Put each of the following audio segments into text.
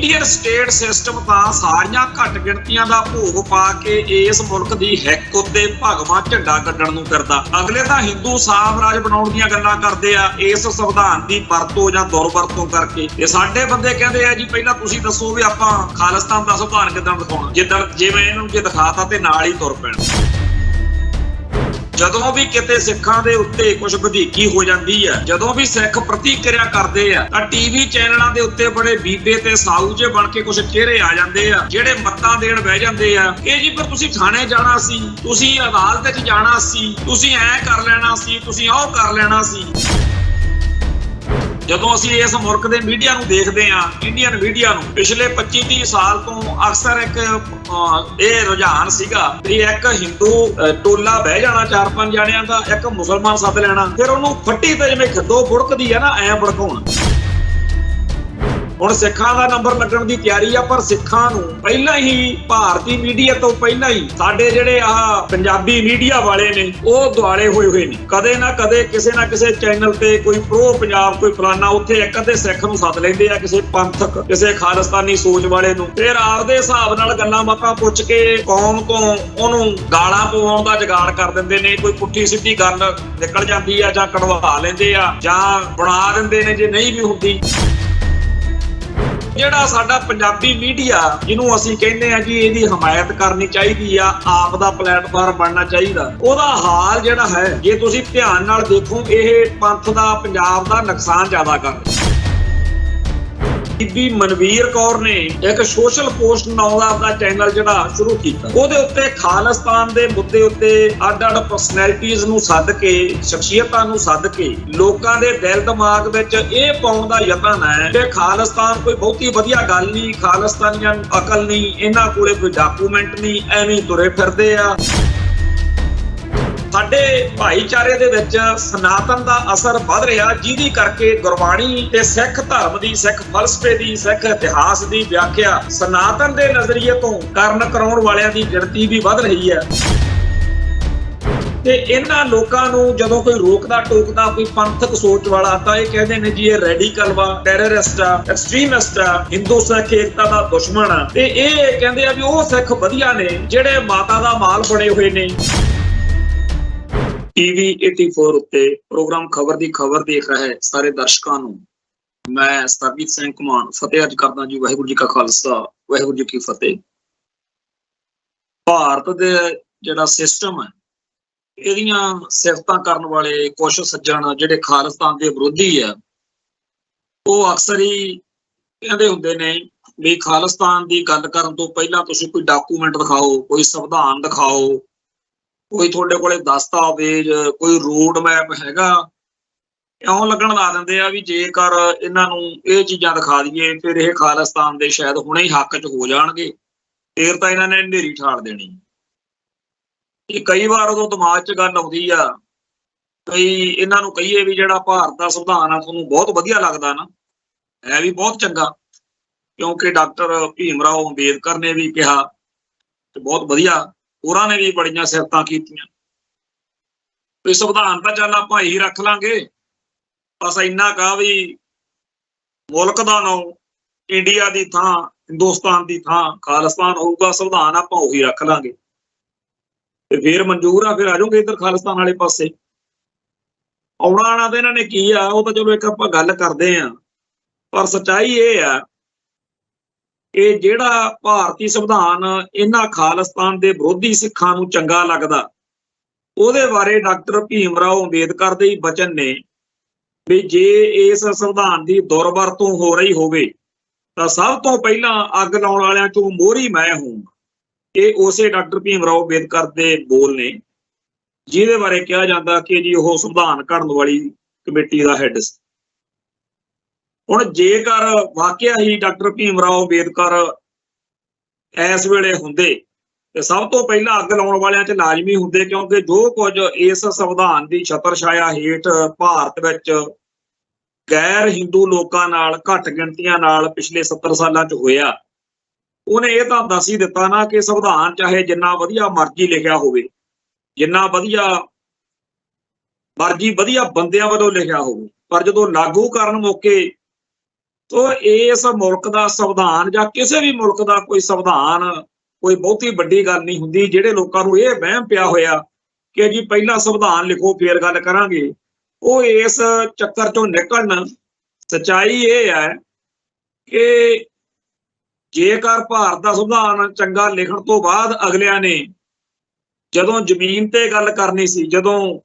Indian state system ਤਾਂ ਸਾਰੀਆਂ ਘੱਟ ਗਿਣਤੀਆਂ ਦਾ ਭੋਗ ਪਾ ਕੇ ਇਸ ਮੁਲਕ ਦੀ ਹਿੱਕ ਉੱਤੇ ਭਗਵਾਂ ਝੰਡਾ ਕੱਢਣ ਨੂੰ ਕਰਦਾ। ਅਗਲੇ ਤਾਂ ਹਿੰਦੂ ਸਾਮਰਾਜ ਬਣਾਉਣ ਦੀਆਂ ਗੱਲਾਂ ਕਰਦੇ ਆ ਇਸ ਸੰਵਿਧਾਨ ਦੀ ਵਰਤੋਂ ਜਾਂ ਦੁਰਵਰਤੋਂ ਕਰਕੇ। ਤੇ ਸਾਡੇ ਬੰਦੇ ਕਹਿੰਦੇ ਆ ਜੀ ਪਹਿਲਾਂ ਤੁਸੀਂ ਦੱਸੋ ਵੀ ਆਪਾਂ ਖਾਲਿਸਤਾਨ ਦਾ ਸੰਵਿਧਾਨ ਕਿੱਦਾਂ ਦਿਖਾਉਣਾ, ਜਿੱਦਾਂ ਜਿਵੇਂ ਇਹਨੂੰ ਜੇ ਦਿਖਾਤਾ ਤੇ ਨਾਲ ਹੀ ਤੁਰ ਪੈਣ। ਜਦੋਂ ਵੀ ਕਿਤੇ ਸਿੱਖਾਂ ਦੇ ਉੱਤੇ ਕੁਝ ਵਧੀਕੀ ਹੋ ਜਾਂਦੀ ਹੈ, ਜਦੋਂ ਵੀ ਸਿੱਖ ਪ੍ਰਤੀਕਿਰਿਆ ਕਰਦੇ ਆ ਤਾਂ ਟੀਵੀ ਚੈਨਲਾਂ ਦੇ ਉੱਤੇ ਬੜੇ ਬੀਬੇ ਤੇ ਸਾਊ ਜੇ ਬਣ ਕੇ ਕੁਝ ਚਿਹਰੇ ਆ ਜਾਂਦੇ ਆ ਜਿਹੜੇ ਮੱਤਾਂ ਦੇਣ ਬਹਿ ਜਾਂਦੇ ਆ ਕਿ ਜੀ ਪਰ ਤੁਸੀਂ ਥਾਣੇ ਜਾਣਾ ਸੀ, ਤੁਸੀਂ ਅਦਾਲਤ 'ਚ ਜਾਣਾ ਸੀ, ਤੁਸੀਂ ਐ ਕਰ ਲੈਣਾ ਸੀ, ਤੁਸੀਂ ਉਹ ਕਰ ਲੈਣਾ ਸੀ। ਜਦੋਂ ਅਸੀਂ ਇਸ ਮੁਲਕ ਦੇ ਮੀਡੀਆ ਨੂੰ ਦੇਖਦੇ ਹਾਂ, ਇੰਡੀਅਨ ਮੀਡੀਆ ਨੂੰ, ਪਿਛਲੇ 25-30 ਸਾਲ ਤੋਂ ਅਕਸਰ ਇੱਕ ਇਹ ਰੁਝਾਨ ਸੀਗਾ ਵੀ ਇੱਕ ਹਿੰਦੂ ਟੋਲਾ ਬਹਿ ਜਾਣਾ 4-5 ਜਾਣਿਆਂ ਦਾ, ਇੱਕ ਮੁਸਲਮਾਨ ਸੱਦ ਲੈਣਾ, ਫਿਰ ਉਹਨੂੰ ਫੱਟੀ ਤੇ ਜਿਵੇਂ ਖੱਦੋ ਬੁੜਕਦੀ ਆ ਨਾ ਐਂ ਬੜਕਾਉਣਾ। ਹੁਣ ਸਿੱਖਾਂ ਦਾ ਨੰਬਰ ਲੱਗਣ ਦੀ ਤਿਆਰੀ ਆ, ਪਰ ਸਿੱਖਾਂ ਨੂੰ ਪਹਿਲਾਂ ਹੀ ਭਾਰਤੀ ਮੀਡੀਆ ਤੋਂ ਪਹਿਲਾਂ ਹੀ ਸਾਡੇ ਜਿਹੜੇ ਪੰਜਾਬੀ ਮੀਡੀਆ ਵਾਲੇ ਨੇ ਉਹ ਦੁਆਲੇ ਹੋਏ ਨੇ। ਕਦੇ ਨਾ ਕਦੇ ਕਿਸੇ ਨਾ ਕਿਸੇ ਚੈਨਲ ਤੇ ਕੋਈ ਪ੍ਰੋ ਪੰਜਾਬ, ਕੋਈ ਫਲਾਨਾ, ਉੱਥੇ ਇੱਕ ਅੱਧੇ ਸਿੱਖ ਨੂੰ ਸੱਦ ਲੈਂਦੇ ਆ, ਕਿਸੇ ਪੰਥਕ, ਕਿਸੇ ਖਾਲਿਸਤਾਨੀ ਸੋਚ ਵਾਲੇ ਨੂੰ, ਫਿਰ ਆਪਦੇ ਹਿਸਾਬ ਨਾਲ ਗੱਲਾਂ ਬਾਤਾਂ ਪੁੱਛ ਕੇ ਕੌਮ ਤੋਂ ਉਹਨੂੰ ਗਾਲਾਂ ਪਵਾਉਣ ਦਾ ਜੁਗਾੜ ਕਰ ਦਿੰਦੇ ਨੇ। ਕੋਈ ਪੁੱਠੀ ਸਿੱਧੀ ਗੱਲ ਨਿਕਲ ਜਾਂਦੀ ਆ ਜਾਂ ਕਢਵਾ ਲੈਂਦੇ ਆ ਜਾਂ ਬਣਾ ਦਿੰਦੇ ਨੇ ਜੇ ਨਹੀਂ ਵੀ ਹੁੰਦੀ। ਜਿਹੜਾ ਸਾਡਾ ਪੰਜਾਬੀ ਮੀਡੀਆ ਜਿਹਨੂੰ ਅਸੀਂ ਕਹਿੰਦੇ ਆ ਜੀ ਇਹਦੀ ਹਮਾਇਤ ਕਰਨੀ ਚਾਹੀਦੀ ਆ, ਆਪ ਦਾ ਪਲੇਟਫਾਰਮ ਬਣਨਾ ਚਾਹੀਦਾ, ਉਹਦਾ ਹਾਲ ਜਿਹੜਾ ਹੈ ਜੇ ਤੁਸੀਂ ਧਿਆਨ ਨਾਲ ਦੇਖੋ ਇਹ ਪੰਥ ਦਾ, ਪੰਜਾਬ ਦਾ ਨੁਕਸਾਨ ਜ਼ਿਆਦਾ ਕਰ ਰਿਹਾ। ਬੀਬੀ ਮਨਵੀਰ ਕੌਰ ਨੇ ਇੱਕ ਸੋਸ਼ਲ ਪੋਸਟ ਨਾਮ ਦਾ ਆਪਣਾ ਚੈਨਲ ਜਿਹੜਾ ਸ਼ੁਰੂ ਕੀਤਾ, ਉਹਦੇ ਉੱਤੇ ਖਾਲਿਸਤਾਨ ਦੇ ਮੁੱਦੇ ਉੱਤੇ ਅੱਡ-ਅੱਡ ਪਰਸਨੈਲਿਟੀਜ਼ ਨੂੰ ਸੱਦ ਕੇ, ਸ਼ਖਸੀਅਤਾਂ ਨੂੰ ਸੱਦ ਕੇ ਲੋਕਾਂ ਦੇ ਦਿਲ ਦਿਮਾਗ ਵਿੱਚ ਇਹ ਪਾਉਣ ਦਾ ਯਤਨ ਹੈ ਕਿ ਖਾਲਿਸਤਾਨ ਕੋਈ ਬਹੁਤੀ ਵਧੀਆ ਗੱਲ ਨਹੀਂ, ਖਾਲਿਸਤਾਨੀਆਂ ਨੂੰ ਅਕਲ ਨਹੀਂ, ਇਹਨਾਂ ਕੋਲੇ ਕੋਈ ਡਾਕੂਮੈਂਟ ਨਹੀਂ, ਐਵੇਂ ਤੁਰੇ ਫਿਰਦੇ ਆ। ਸਾਡੇ ਭਾਈਚਾਰੇ ਦੇ ਵਿੱਚ ਸਨਾਤਨ ਦਾ ਅਸਰ ਵੱਧ ਰਿਹਾ, ਜਿਹਦੀ ਕਰਕੇ ਗੁਰਬਾਣੀ ਤੇ ਸਿੱਖ ਧਰਮ ਦੀ, ਸਿੱਖ ਫਲਸਫੇ ਦੀ, ਸਿੱਖ ਇਤਿਹਾਸ ਦੀ ਵਿਆਖਿਆ ਸਨਾਤਨ ਦੇ ਨਜ਼ਰੀਏ ਤੋਂ ਕਰਨ ਕਰਾਉਣ ਵਾਲਿਆਂ ਦੀ ਗਿਣਤੀ ਵੀ ਵੱਧ ਰਹੀ ਹੈ। ਤੇ ਇਹਨਾਂ ਲੋਕਾਂ ਨੂੰ ਜਦੋਂ ਕੋਈ ਰੋਕਦਾ ਟੋਕਦਾ ਕੋਈ ਪੰਥਕ ਸੋਚ ਵਾਲਾ ਤਾਂ ਇਹ ਕਹਿੰਦੇ ਨੇ ਜੀ ਇਹ ਰੈਡੀਕਲ ਵਾ, ਟੈਰਰਿਸਟ ਆ, ਐਕਸਟ੍ਰੀਮਿਸਟ ਆ, ਹਿੰਦੂ ਸਿੱਖ ਏਕਤਾ ਦਾ ਦੁਸ਼ਮਣ ਆ। ਤੇ ਇਹ ਕਹਿੰਦੇ ਆ ਵੀ ਉਹ ਸਿੱਖ ਵਧੀਆ ਨੇ ਜਿਹੜੇ ਮਾਤਾ ਦਾ ਮਾਲ ਬਣੇ ਹੋਏ ਨੇ। ਟੀਵੀ 84 ਉੱਤੇ ਪ੍ਰੋਗਰਾਮ ਖਬਰ ਦੀ ਖਬਰ ਦੇਖ ਰਹੇ ਸਾਰੇ ਦਰਸ਼ਕਾਂ ਨੂੰ ਮੈਂ ਸਰਬਜੀਤ ਸਿੰਘ ਘੁਮਾਣ ਫਤਿਹ ਅਰਜ ਕਰਦਾ ਜੀ। ਵਾਹਿਗੁਰੂ ਜੀ ਕਾ ਖਾਲਸਾ, ਵਾਹਿਗੁਰੂ ਜੀ ਕੀ ਫਤਿਹ। ਭਾਰਤ ਦੇ ਜਿਹੜਾ ਸਿਸਟਮ ਹੈ, ਇਹਦੀਆਂ ਸਿਫਤਾਂ ਕਰਨ ਵਾਲੇ ਕੁਝ ਸੱਜਣ ਜਿਹੜੇ ਖਾਲਿਸਤਾਨ ਦੇ ਵਿਰੋਧੀ ਆ, ਉਹ ਅਕਸਰ ਹੀ ਕਹਿੰਦੇ ਹੁੰਦੇ ਨੇ ਵੀ ਖਾਲਿਸਤਾਨ ਦੀ ਗੱਲ ਕਰਨ ਤੋਂ ਪਹਿਲਾਂ ਤੁਸੀਂ ਕੋਈ ਡਾਕੂਮੈਂਟ ਦਿਖਾਓ, ਕੋਈ ਸੰਵਿਧਾਨ ਦਿਖਾਓ, ਕੋਈ ਤੁਹਾਡੇ ਕੋਲੇ ਦਸਤਾਵੇਜ਼, ਕੋਈ ਰੋਡ ਮੈਪ ਹੈਗਾ। ਇਉਂ ਲੱਗਣ ਲਾ ਦਿੰਦੇ ਆ ਵੀ ਜੇਕਰ ਇਹਨਾਂ ਨੂੰ ਇਹ ਚੀਜ਼ਾਂ ਦਿਖਾ ਦਈਏ ਫਿਰ ਇਹ ਖਾਲਿਸਤਾਨ ਦੇ ਸ਼ਾਇਦ ਹੁਣੇ ਹੀ ਹੱਕ 'ਚ ਹੋ ਜਾਣਗੇ, ਫਿਰ ਤਾਂ ਇਹਨਾਂ ਨੇ ਹਨੇਰੀ ਠਾਲ ਦੇਣੀ। ਇਹ ਕਈ ਵਾਰ ਉਦੋਂ ਦਿਮਾਗ 'ਚ ਗੱਲ ਆਉਂਦੀ ਆ, ਕਈ ਇਹਨਾਂ ਨੂੰ ਕਹੀਏ ਵੀ ਜਿਹੜਾ ਭਾਰਤ ਦਾ ਸੰਵਿਧਾਨ ਆ ਤੁਹਾਨੂੰ ਬਹੁਤ ਵਧੀਆ ਲੱਗਦਾ ਨਾ, ਹੈ ਵੀ ਬਹੁਤ ਚੰਗਾ, ਕਿਉਂਕਿ ਡਾਕਟਰ ਭੀਮ ਰਾਓ ਅੰਬੇਦਕਰ ਨੇ ਵੀ ਕਿਹਾ ਤੇ ਬਹੁਤ ਵਧੀਆ, ਹੋਰਾਂ ਨੇ ਵੀ ਬੜੀਆਂ ਸਿਫਤਾਂ ਕੀਤੀਆਂ। ਵੀ ਸੰਵਿਧਾਨ ਤਾਂ ਚੱਲ ਆਪਾਂ ਇਹੀ ਰੱਖ ਲਾਂਗੇ, ਬਸ ਇੰਨਾ ਕਾ ਵੀ ਮੁਲਕ ਦਾ ਨਾਂ ਇੰਡੀਆ ਦੀ ਥਾਂ, ਹਿੰਦੁਸਤਾਨ ਦੀ ਥਾਂ ਖਾਲਿਸਤਾਨ ਹੋਊਗਾ, ਸੰਵਿਧਾਨ ਆਪਾਂ ਉਹੀ ਰੱਖ ਲਾਂਗੇ ਤੇ ਫਿਰ ਮਨਜ਼ੂਰ ਆ, ਫਿਰ ਆ ਜਾਓਗੇ ਇੱਧਰ ਖਾਲਿਸਤਾਨ ਵਾਲੇ ਪਾਸੇ। ਆਉਣਾ ਆਣਾ ਤਾਂ ਇਹਨਾਂ ਨੇ ਕੀ ਆ, ਉਹ ਤਾਂ ਚਲੋ ਇੱਕ ਆਪਾਂ ਗੱਲ ਕਰਦੇ ਆ, ਪਰ ਸੱਚਾਈ ਇਹ ਆ ਇਹ ਜਿਹੜਾ ਭਾਰਤੀ ਸੰਵਿਧਾਨ ਇਹਨਾਂ ਖਾਲਿਸਤਾਨ ਦੇ ਵਿਰੋਧੀ ਸਿੱਖਾਂ ਨੂੰ ਚੰਗਾ ਲੱਗਦਾ, ਉਹਦੇ ਬਾਰੇ ਡਾਕਟਰ ਭੀਮ ਰਾਓ ਅੰਬੇਦਕਰ ਦੇ ਹੀ ਬਚਨ ਨੇ ਵੀ ਜੇ ਇਸ ਸੰਵਿਧਾਨ ਦੀ ਦੁਰਵਰਤੋਂ ਹੋ ਰਹੀ ਹੋਵੇ ਤਾਂ ਸਭ ਤੋਂ ਪਹਿਲਾਂ ਅੱਗ ਲਾਉਣ ਵਾਲਿਆਂ ਚੋਂ ਮੋਹਰੀ ਮੈਂ ਹੋਊਂਗਾ। ਇਹ ਉਸੇ ਡਾਕਟਰ ਭੀਮ ਰਾਓ ਅੰਬੇਦਕਰ ਦੇ ਬੋਲ ਨੇ, ਜਿਹਦੇ ਬਾਰੇ ਕਿਹਾ ਜਾਂਦਾ ਕਿ ਜੀ ਉਹ ਸੰਵਿਧਾਨ ਘੜਨ ਵਾਲੀ ਕਮੇਟੀ ਦਾ ਹੈੱਡ ਸੀ। ਹੁਣ ਜੇਕਰ ਵਾਕਿਆ ਹੀ ਡਾਕਟਰ ਭੀਮ ਰਾਓ ਅੰਬੇਦਕਰ ਇਸ ਵੇਲੇ ਹੁੰਦੇ ਤੇ ਸਭ ਤੋਂ ਪਹਿਲਾਂ ਅੱਗ ਲਾਉਣ ਵਾਲਿਆਂ 'ਚ ਲਾਜ਼ਮੀ ਹੁੰਦੇ, ਕਿਉਂਕਿ ਜੋ ਕੁਝ ਇਸ ਸੰਵਿਧਾਨ ਦੀ ਛਤਰ ਛਾਇਆ ਹੇਠ ਭਾਰਤ ਵਿੱਚ ਗੈਰ ਹਿੰਦੂ ਲੋਕਾਂ ਨਾਲ, ਘੱਟ ਗਿਣਤੀਆਂ ਨਾਲ ਪਿਛਲੇ 70 ਸਾਲਾਂ 'ਚ ਹੋਇਆ, ਉਹਨੇ ਇਹ ਤਾਂ ਦੱਸ ਹੀ ਦਿੱਤਾ ਨਾ ਕਿ ਸੰਵਿਧਾਨ ਚਾਹੇ ਜਿੰਨਾ ਵਧੀਆ ਮਰਜ਼ੀ ਲਿਖਿਆ ਹੋਵੇ, ਜਿੰਨਾ ਵਧੀਆ ਮਰਜ਼ੀ ਵਧੀਆ ਬੰਦਿਆਂ ਵੱਲੋਂ ਲਿਖਿਆ ਹੋਵੇ, ਪਰ ਜਦੋਂ ਲਾਗੂ ਕਰਨ ਮੌਕੇ ਸੋ ਇਸ ਮੁਲਕ ਦਾ ਸੰਵਿਧਾਨ ਜਾਂ ਕਿਸੇ ਵੀ ਮੁਲਕ ਦਾ ਕੋਈ ਸੰਵਿਧਾਨ ਕੋਈ ਬਹੁਤੀ ਵੱਡੀ ਗੱਲ ਨਹੀਂ ਹੁੰਦੀ। ਜਿਹੜੇ ਲੋਕਾਂ ਨੂੰ ਇਹ ਵਹਿਮ ਪਿਆ ਹੋਇਆ ਕਿ ਜੀ ਪਹਿਲਾਂ ਸੰਵਿਧਾਨ ਲਿਖੋ ਫੇਰ ਗੱਲ ਕਰਾਂਗੇ, ਉਹ ਇਸ ਚੱਕਰ ਚੋਂ ਨਿਕਲਣ। ਸੱਚਾਈ ਇਹ ਹੈ ਕਿ ਜੇਕਰ ਭਾਰਤ ਦਾ ਸੰਵਿਧਾਨ ਚੰਗਾ ਲਿਖਣ ਤੋਂ ਬਾਅਦ ਅਗਲਿਆਂ ਨੇ ਜਦੋਂ ਜ਼ਮੀਨ ਤੇ ਗੱਲ ਕਰਨੀ ਸੀ, ਜਦੋਂ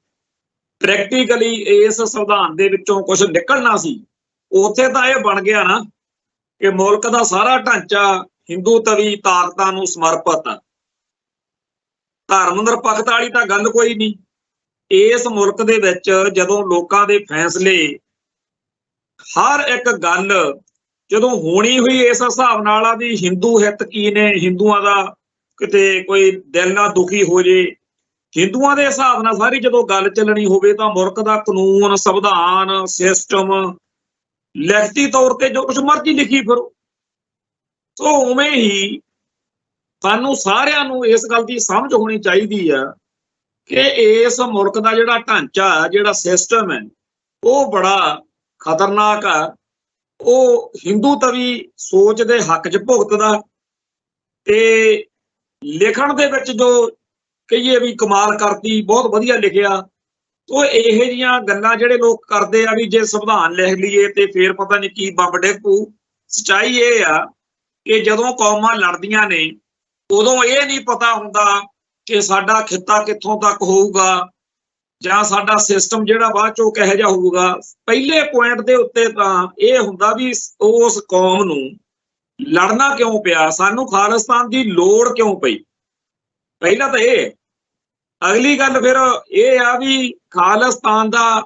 ਪ੍ਰੈਕਟੀਕਲੀ ਇਸ ਸੰਵਿਧਾਨ ਦੇ ਵਿੱਚੋਂ ਕੁਝ ਨਿਕਲਣਾ ਸੀ, ਉੱਥੇ ਤਾਂ ਇਹ ਬਣ ਗਿਆ ਨਾ ਕਿ ਮੁਲਕ ਦਾ ਸਾਰਾ ਢਾਂਚਾ ਹਿੰਦੂ ਤਵੀ ਤਾਕਤਾਂ ਨੂੰ ਸਮਰਪਿਤ ਆ। ਧਰਮ ਨਿਰਪੱਖਤਾ ਵਾਲੀ ਤਾਂ ਗੱਲ ਕੋਈ ਨਹੀਂ। ਇਸ ਮੁਲਕ ਦੇ ਵਿੱਚ ਜਦੋਂ ਲੋਕਾਂ ਦੇ ਫੈਸਲੇ ਹਰ ਇੱਕ ਗੱਲ ਜਦੋਂ ਹੋਣੀ ਹੋਈ ਇਸ ਹਿਸਾਬ ਨਾਲ ਆ ਵੀ ਹਿੰਦੂ ਹਿੱਤ ਕੀ ਨੇ, ਹਿੰਦੂਆਂ ਦਾ ਕਿਤੇ ਕੋਈ ਦਿਲ ਨਾ ਦੁਖੀ ਹੋ ਜੇ, ਹਿੰਦੂਆਂ ਦੇ ਹਿਸਾਬ ਨਾਲ ਸਾਰੀ ਜਦੋਂ ਗੱਲ ਚੱਲਣੀ ਹੋਵੇ ਤਾਂ ਮੁਲਕ ਦਾ ਕਾਨੂੰਨ, ਸੰਵਿਧਾਨ, ਸਿਸਟਮ ਲਿਖਤੀ ਤੌਰ ਤੇ ਜੋ ਕੁਝ ਮਰਜ਼ੀ ਲਿਖੀ ਫਿਰੋ। ਸੋ ਉਵੇਂ ਹੀ ਸਾਨੂੰ ਸਾਰਿਆਂ ਨੂੰ ਇਸ ਗੱਲ ਦੀ ਸਮਝ ਹੋਣੀ ਚਾਹੀਦੀ ਆ ਕਿ ਇਸ ਮੁਲਕ ਦਾ ਜਿਹੜਾ ਢਾਂਚਾ, ਜਿਹੜਾ ਸਿਸਟਮ ਹੈ, ਉਹ ਬੜਾ ਖਤਰਨਾਕ ਆ। ਉਹ ਹਿੰਦੂ ਤਵੀ ਸੋਚ ਦੇ ਹੱਕ 'ਚ ਭੁਗਤਦਾ ਤੇ ਲਿਖਣ ਦੇ ਵਿੱਚ ਜੋ ਕਹੀਏ ਵੀ ਕਮਾਲ ਕਰਤੀ, ਬਹੁਤ ਵਧੀਆ ਲਿਖਿਆ। ਉਹ ਇਹੋ ਜਿਹੀਆਂ ਗੱਲਾਂ ਜਿਹੜੇ ਲੋਕ ਕਰਦੇ ਆ ਵੀ ਜੇ ਸੰਵਿਧਾਨ ਲਿਖ ਲਈਏ ਤੇ ਫੇਰ ਪਤਾ ਨਹੀਂ ਕੀ ਬੰਬ ਡਿੱਗ ਪਊ। ਸੱਚਾਈ ਇਹ ਆ ਕਿ ਜਦੋਂ ਕੌਮਾਂ ਲੜਦੀਆਂ ਨੇ ਉਦੋਂ ਇਹ ਨਹੀਂ ਪਤਾ ਹੁੰਦਾ ਕਿ ਸਾਡਾ ਖਿੱਤਾ ਕਿੱਥੋਂ ਤੱਕ ਹੋਊਗਾ ਜਾਂ ਸਾਡਾ ਸਿਸਟਮ ਜਿਹੜਾ ਬਾਅਦ ਚੋਂ ਕਿਹੋ ਜਿਹਾ ਹੋਊਗਾ। ਪਹਿਲੇ ਪੁਆਇੰਟ ਦੇ ਉੱਤੇ ਤਾਂ ਇਹ ਹੁੰਦਾ ਵੀ ਉਸ ਕੌਮ ਨੂੰ ਲੜਨਾ ਕਿਉਂ ਪਿਆ, ਸਾਨੂੰ ਖਾਲਿਸਤਾਨ ਦੀ ਲੋੜ ਕਿਉਂ ਪਈ। ਪਹਿਲਾਂ ਤਾਂ ਇਹ। ਅਗਲੀ ਗੱਲ ਫਿਰ ਇਹ ਆ ਵੀ ਖਾਲਿਸਤਾਨ ਦਾ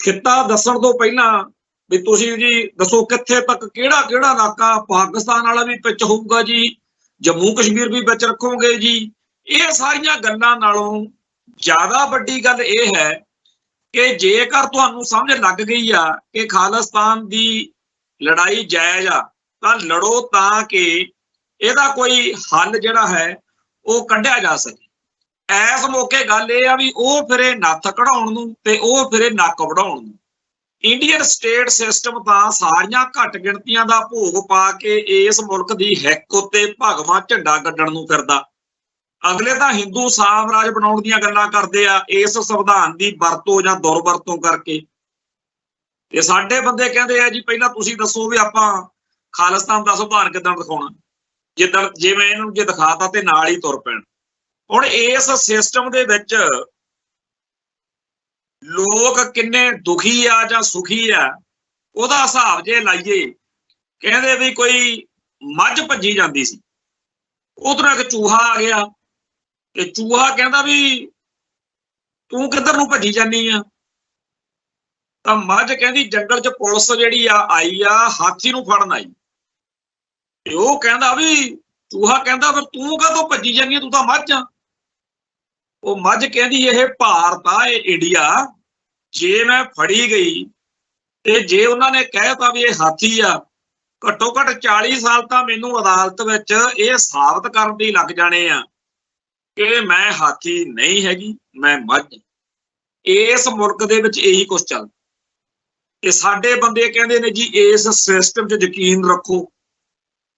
ਖਿੱਤਾ ਦੱਸਣ ਤੋਂ ਪਹਿਲਾਂ ਵੀ ਤੁਸੀਂ ਜੀ ਦੱਸੋ ਕਿੱਥੇ ਤੱਕ, ਕਿਹੜਾ ਕਿਹੜਾ ਇਲਾਕਾ, ਪਾਕਿਸਤਾਨ ਵਾਲਾ ਵੀ ਵਿੱਚ ਹੋਊਗਾ ਜੀ, ਜੰਮੂ ਕਸ਼ਮੀਰ ਵੀ ਵਿੱਚ ਰੱਖੋਗੇ ਜੀ। ਇਹ ਸਾਰੀਆਂ ਗੱਲਾਂ ਨਾਲੋਂ ਜ਼ਿਆਦਾ ਵੱਡੀ ਗੱਲ ਇਹ ਹੈ ਕਿ ਜੇਕਰ ਤੁਹਾਨੂੰ ਸਮਝ ਲੱਗ ਗਈ ਆ ਕਿ ਖਾਲਿਸਤਾਨ ਦੀ ਲੜਾਈ ਜਾਇਜ਼ ਆ ਤਾਂ ਲੜੋ, ਤਾਂ ਕਿ ਇਹਦਾ ਕੋਈ ਹੱਲ ਜਿਹੜਾ ਹੈ ਉਹ ਕੱਢਿਆ ਜਾ ਸਕੇ। ਇਸ ਮੌਕੇ ਗੱਲ ਇਹ ਆ ਵੀ ਉਹ ਫਿਰੇ ਨੱਥ ਕਢਾਉਣ ਨੂੰ ਤੇ ਉਹ ਫਿਰੇ ਨੱਕ ਵਢਾਉਣ ਨੂੰ। ਇੰਡੀਅਨ ਸਟੇਟ ਸਿਸਟਮ ਤਾਂ ਸਾਰੀਆਂ ਘੱਟ ਗਿਣਤੀਆਂ ਦਾ ਭੋਗ ਪਾ ਕੇ ਇਸ ਮੁਲਕ ਦੀ ਹਿੱਕ ਉੱਤੇ ਭਗਵਾਂ ਝੰਡਾ ਗੱਡਣ ਨੂੰ ਫਿਰਦਾ। ਅਗਲੇ ਤਾਂ ਹਿੰਦੂ ਸਾਮਰਾਜ ਬਣਾਉਣ ਦੀਆਂ ਗੱਲਾਂ ਕਰਦੇ ਆ ਇਸ ਸੰਵਿਧਾਨ ਦੀ ਵਰਤੋਂ ਜਾਂ ਦੁਰਵਰਤੋਂ ਕਰਕੇ। ਤੇ ਸਾਡੇ ਬੰਦੇ ਕਹਿੰਦੇ ਆ ਜੀ ਪਹਿਲਾਂ ਤੁਸੀਂ ਦੱਸੋ ਵੀ ਆਪਾਂ ਖਾਲਿਸਤਾਨ ਦਾ ਸੰਵਿਧਾਨ ਕਿੱਦਾਂ ਦਿਖਾਉਣਾ, ਜਿਵੇਂ ਇਹਨੂੰ ਜੇ ਦਿਖਾਤਾ ਤੇ ਨਾਲ ਹੀ ਤੁਰ ਪੈਣ। ਹੁਣ ਇਸ ਸਿਸਟਮ ਦੇ ਵਿੱਚ ਲੋਕ ਕਿੰਨੇ ਦੁਖੀ ਆ ਜਾਂ ਸੁਖੀ ਆ ਉਹਦਾ ਹਿਸਾਬ ਜੇ ਲਾਈਏ। ਕਹਿੰਦੇ ਵੀ ਕੋਈ ਮੱਝ ਭੱਜੀ ਜਾਂਦੀ ਸੀ, ਉਧਰੋਂ ਇੱਕ ਚੂਹਾ ਆ ਗਿਆ ਤੇ ਚੂਹਾ ਕਹਿੰਦਾ ਵੀ ਤੂੰ ਕਿੱਧਰ ਨੂੰ ਭੱਜੀ ਜਾਨੀ ਆ। ਤਾਂ ਮੱਝ ਕਹਿੰਦੀ ਜੰਗਲ 'ਚ ਪੁਲਿਸ ਜਿਹੜੀ ਆ ਆਈ ਆ ਹਾਥੀ ਨੂੰ ਫੜਨ ਆਈ। ਤੇ ਉਹ ਕਹਿੰਦਾ ਵੀ, ਚੂਹਾ ਕਹਿੰਦਾ ਫਿਰ ਤੂੰ ਕਾਹਤੋਂ ਭੱਜੀ ਜਾਨੀ ਆ, ਤੂੰ ਤਾਂ ਮੱਝ ਆ। ਉਹ ਮੱਝ ਕਹਿੰਦੀ ਇਹ ਭਾਰਤ ਆ, ਇਹ ਇੰਡੀਆ, ਜੇ ਮੈਂ ਫੜੀ ਗਈ ਤੇ ਜੇ ਉਹਨਾਂ ਨੇ ਕਹਿਤਾ ਵੀ ਇਹ ਹਾਥੀ ਆ, ਘੱਟੋ ਘੱਟ 40 ਸਾਲ ਤਾਂ ਮੈਨੂੰ ਅਦਾਲਤ ਵਿੱਚ ਇਹ ਸਾਬਤ ਕਰਨ ਦੀ ਲੱਗ ਜਾਣੇ ਆ ਕਿ ਮੈਂ ਹਾਥੀ ਨਹੀਂ ਹੈਗੀ, ਮੈਂ ਮੱਝ। ਇਸ ਮੁਲਕ ਦੇ ਵਿੱਚ ਇਹੀ ਕੁਛ ਚੱਲਦਾ ਤੇ ਸਾਡੇ ਬੰਦੇ ਕਹਿੰਦੇ ਨੇ ਜੀ ਇਸ ਸਿਸਟਮ 'ਚ ਯਕੀਨ ਰੱਖੋ।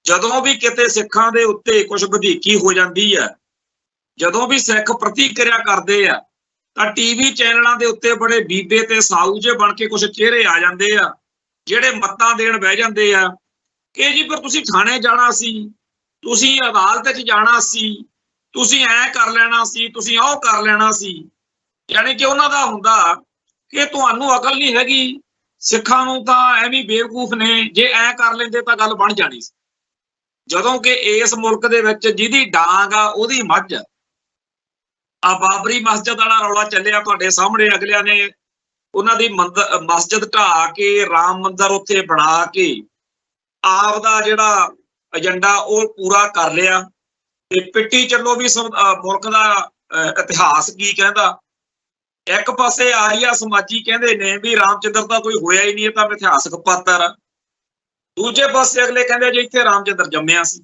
ਜਦੋਂ ਵੀ ਕਿਤੇ ਸਿੱਖਾਂ ਦੇ ਉੱਤੇ ਕੁਛ ਵਧੀਕੀ ਹੋ ਜਾਂਦੀ ਆ, ਜਦੋਂ ਵੀ ਸਿੱਖ ਪ੍ਰਤੀਕਿਰਿਆ ਕਰਦੇ ਆ ਤਾਂ ਟੀਵੀ ਚੈਨਲਾਂ ਦੇ ਉੱਤੇ ਬੜੇ ਬੀਬੇ ਤੇ ਸਾਊ ਜਿਹੇ ਬਣ ਕੇ ਕੁਛ ਚਿਹਰੇ ਆ ਜਾਂਦੇ ਆ ਜਿਹੜੇ ਮੱਤਾਂ ਦੇਣ ਬਹਿ ਜਾਂਦੇ ਆ ਕਿ ਜੀ ਫਿਰ ਤੁਸੀਂ ਥਾਣੇ ਜਾਣਾ ਸੀ, ਤੁਸੀਂ ਅਦਾਲਤ 'ਚ ਜਾਣਾ ਸੀ, ਤੁਸੀਂ ਐਂ ਕਰ ਲੈਣਾ ਸੀ, ਤੁਸੀਂ ਉਹ ਕਰ ਲੈਣਾ ਸੀ। ਯਾਨੀ ਕਿ ਉਹਨਾਂ ਦਾ ਹੁੰਦਾ ਕਿ ਤੁਹਾਨੂੰ ਅਕਲ ਨਹੀਂ ਹੈਗੀ, ਸਿੱਖਾਂ ਨੂੰ ਤਾਂ ਐਵੇਂ ਬੇਵਕੂਫ ਨੇ, ਜੇ ਐਂ ਕਰ ਲੈਂਦੇ ਤਾਂ ਗੱਲ ਬਣ ਜਾਣੀ ਸੀ। ਜਦੋਂ ਕਿ ਇਸ ਮੁਲਕ ਦੇ ਵਿੱਚ ਜਿਹਦੀ ਡਾਂਗ ਆ ਉਹਦੀ ਮੱਝ ਆ। ਬਾਬਰੀ ਮਸਜਿਦ ਵਾਲਾ ਰੌਲਾ ਚੱਲਿਆ ਤੁਹਾਡੇ ਸਾਹਮਣੇ, ਅਗਲਿਆਂ ਨੇ ਉਹਨਾਂ ਦੀ ਮਸਜਿਦ ਢਾਹ ਕੇ ਰਾਮ ਮੰਦਿਰ ਉੱਥੇ ਬਣਾ ਕੇ ਆਪ ਦਾ ਜਿਹੜਾ ਏਜੰਡਾ ਉਹ ਪੂਰਾ ਕਰ ਲਿਆ। ਤੇ ਪਿੱਟੀ ਚੱਲੋ ਵੀ ਮੁਲਕ ਦਾ ਇਤਿਹਾਸ ਕੀ ਕਹਿੰਦਾ। ਇੱਕ ਪਾਸੇ ਆਰੀਆ ਸਮਾਜੀ ਕਹਿੰਦੇ ਨੇ ਵੀ ਰਾਮਚੰਦਰ ਦਾ ਕੋਈ ਹੋਇਆ ਹੀ ਨਹੀਂ, ਇਹ ਤਾਂ ਇਤਿਹਾਸਕ ਪਾਤਰ ਆ। ਦੂਜੇ ਪਾਸੇ ਅਗਲੇ ਕਹਿੰਦੇ ਜੀ ਇੱਥੇ ਰਾਮਚੰਦਰ ਜੰਮਿਆ ਸੀ।